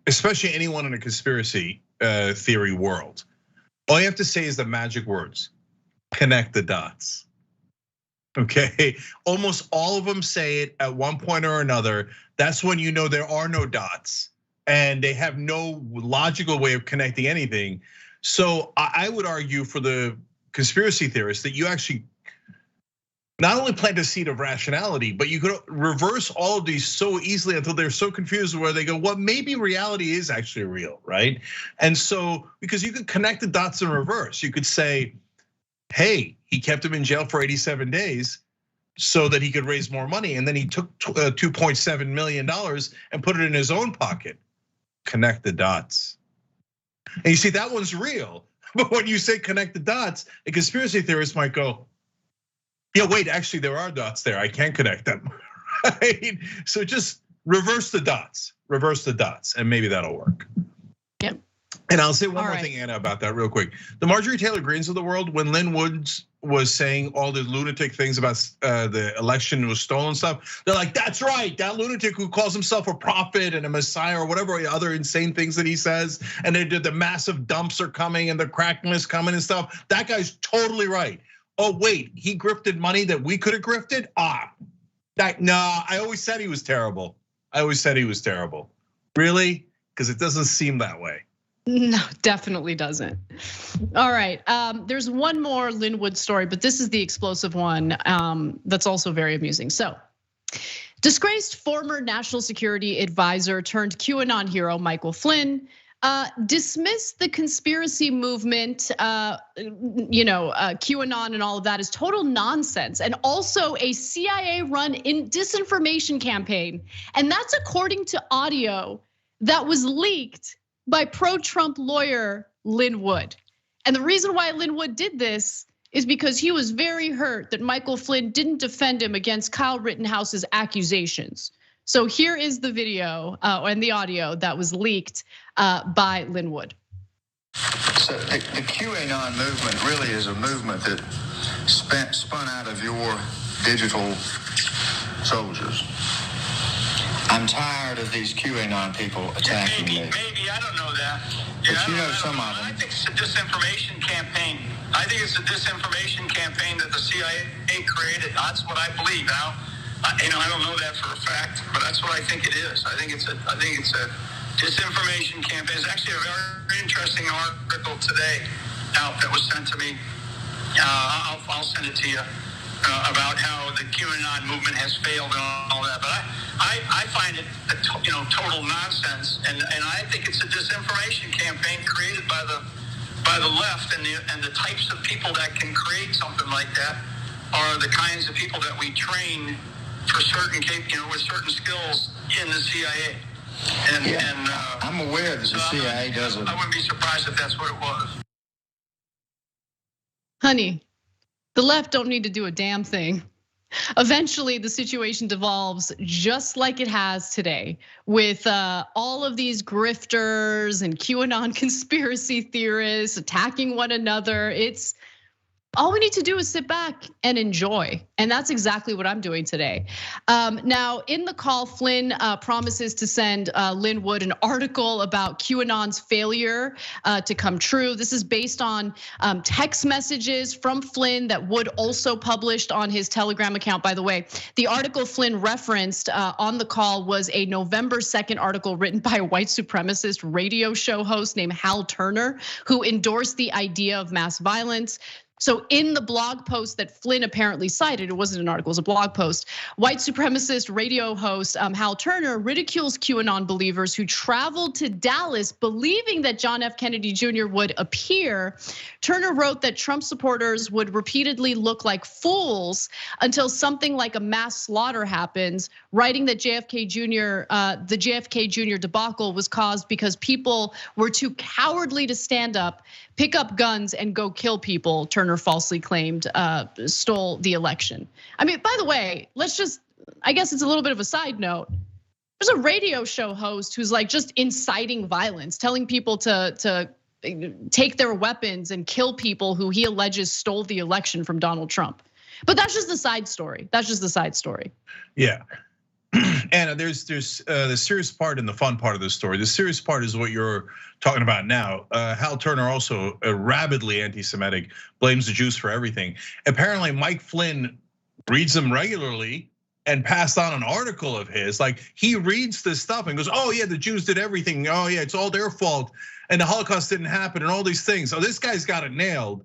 especially anyone in a conspiracy theory world, all you have to say is the magic words: connect the dots. Okay, almost all of them say it at one point or another. That's when you know there are no dots and they have no logical way of connecting anything. So I would argue for the conspiracy theorists that you actually not only plant a seed of rationality, but you could reverse all of these so easily until they're so confused where they go, well, maybe reality is actually real, right? And so, because you could connect the dots in reverse, you could say, hey, he kept him in jail for 87 days so that he could raise more money. And then he took $2.7 million and put it in his own pocket. Connect the dots. And you see, that one's real. But when you say connect the dots, a conspiracy theorist might go, yeah, wait, actually there are dots there. I can't connect them, right? So just reverse the dots, and maybe that'll work. Yep. And I'll say one more thing, Anna, about that real quick. The Marjorie Taylor Greenes of the world, when Lin Wood was saying all the lunatic things about the election was stolen stuff, they're like, that's right, that lunatic who calls himself a prophet and a messiah or whatever other insane things that he says, and they did the massive dumps are coming and the crackling is coming and stuff. That guy's totally right. Oh wait, he grifted money that we could have grifted? No, I always said he was terrible. Really? Because it doesn't seem that way. No, definitely doesn't. All right, there's one more Lin Wood story, but this is the explosive one that's also very amusing. So, disgraced former national security advisor turned QAnon hero Michael Flynn dismissed the conspiracy movement, QAnon and all of that is total nonsense, and also a CIA-run disinformation campaign. And that's according to audio that was leaked by pro-Trump lawyer Lin Wood. And the reason why Lin Wood did this is because he was very hurt that Michael Flynn didn't defend him against Kyle Rittenhouse's accusations. So here is the video and the audio that was leaked by Lin Wood. So the QAnon movement really is a movement that spun out of your digital soldiers. I'm tired of these QAnon people attacking me. Maybe, I don't know that. But you know some of them. I think it's a disinformation campaign. I think it's a disinformation campaign that the CIA created. That's what I believe. Now, I don't know that for a fact, but that's what I think it is. I think it's a disinformation campaign. It's actually a very interesting article today out that was sent to me. I'll send it to you about how the QAnon movement has failed and all that. But I find it total nonsense, and I think it's a disinformation campaign created by the left, and the types of people that can create something like that are the kinds of people that we train for certain, with certain skills in the CIA. And I'm aware that the CIA doesn't. I wouldn't be surprised if that's what it was. Honey, the left don't need to do a damn thing. Eventually, the situation devolves just like it has today, with all of these grifters and QAnon conspiracy theorists attacking one another. It's all we need to do is sit back and enjoy. And that's exactly what I'm doing today. Now, in the call, Flynn promises to send Lin Wood an article about QAnon's failure to come true. This is based on text messages from Flynn that Wood also published on his Telegram account. By the way, the article Flynn referenced on the call was a November 2nd article written by a white supremacist radio show host named Hal Turner, who endorsed the idea of mass violence. So in the blog post that Flynn apparently cited, it wasn't an article, it was a blog post, white supremacist radio host Hal Turner ridicules QAnon believers who traveled to Dallas believing that John F. Kennedy Jr. would appear. Turner wrote that Trump supporters would repeatedly look like fools until something like a mass slaughter happens, writing that JFK Jr., the JFK Jr. debacle was caused because people were too cowardly to stand up, pick up guns and go kill people, Turner falsely claimed stole the election. I mean, by the way, I guess it's a little bit of a side note. There's a radio show host who's like just inciting violence, telling people to take their weapons and kill people who he alleges stole the election from Donald Trump. But that's just the side story. That's just the side story. Yeah. And there's the serious part and the fun part of the story. The serious part is what you're talking about now. Hal Turner, also rabidly anti-Semitic, blames the Jews for everything. Apparently, Mike Flynn reads them regularly and passed on an article of his. Like, he reads this stuff and goes, "Oh yeah, the Jews did everything. Oh yeah, it's all their fault, and the Holocaust didn't happen, and all these things." So this guy's got it nailed.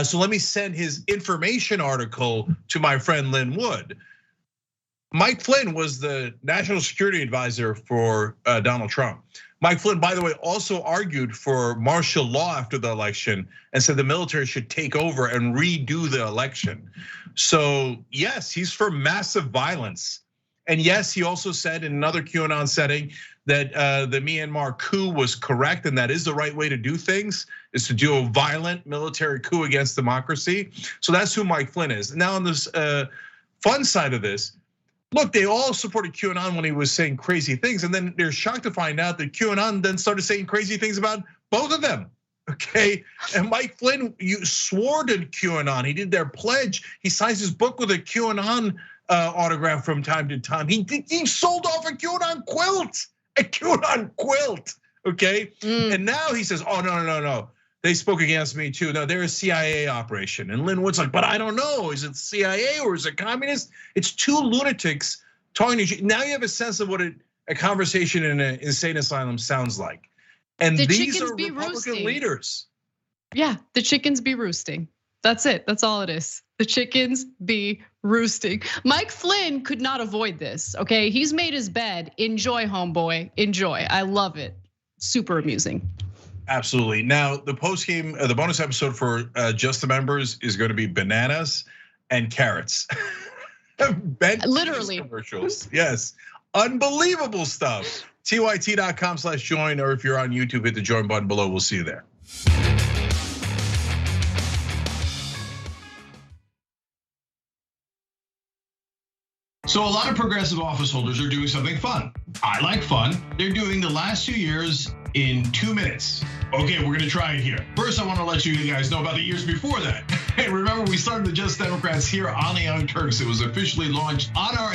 So let me send his information article to my friend Lin Wood. Mike Flynn was the national security advisor for Donald Trump. Mike Flynn, by the way, also argued for martial law after the election and said the military should take over and redo the election. So yes, he's for massive violence. And yes, he also said in another QAnon setting that the Myanmar coup was correct, and that is the right way to do things, is to do a violent military coup against democracy. So that's who Mike Flynn is. Now on this fun side of this, look, they all supported QAnon when he was saying crazy things, and then they're shocked to find out that QAnon then started saying crazy things about both of them, okay? And Mike Flynn, you swore to QAnon. He did their pledge. He signs his book with a QAnon autograph from time to time. He sold off a QAnon quilt, okay? And now he says, "Oh, no. They spoke against me too. No, they're a CIA operation." And Lin Wood's like, "But I don't know. Is it CIA or is it communist?" It's two lunatics talking to you. Now you have a sense of what a conversation in an insane asylum sounds like. And these are Republican leaders. Yeah, the chickens be roosting. That's it. That's all it is. The chickens be roosting. Mike Flynn could not avoid this, okay? He's made his bed. Enjoy, homeboy. Enjoy. I love it. Super amusing. Absolutely. Now, the post game, the bonus episode for just the members is going to be bananas and carrots. Literally. Commercials. Yes. Unbelievable stuff. TYT.com/join, or if you're on YouTube, hit the join button below. We'll see you there. So a lot of progressive office holders are doing something fun. I like fun. They're doing the last 2 years in 2 minutes. Okay, we're gonna try it here. First, I wanna let you guys know about the years before that. Hey, remember we started the Just Democrats here on the Young Turks. It was officially launched on our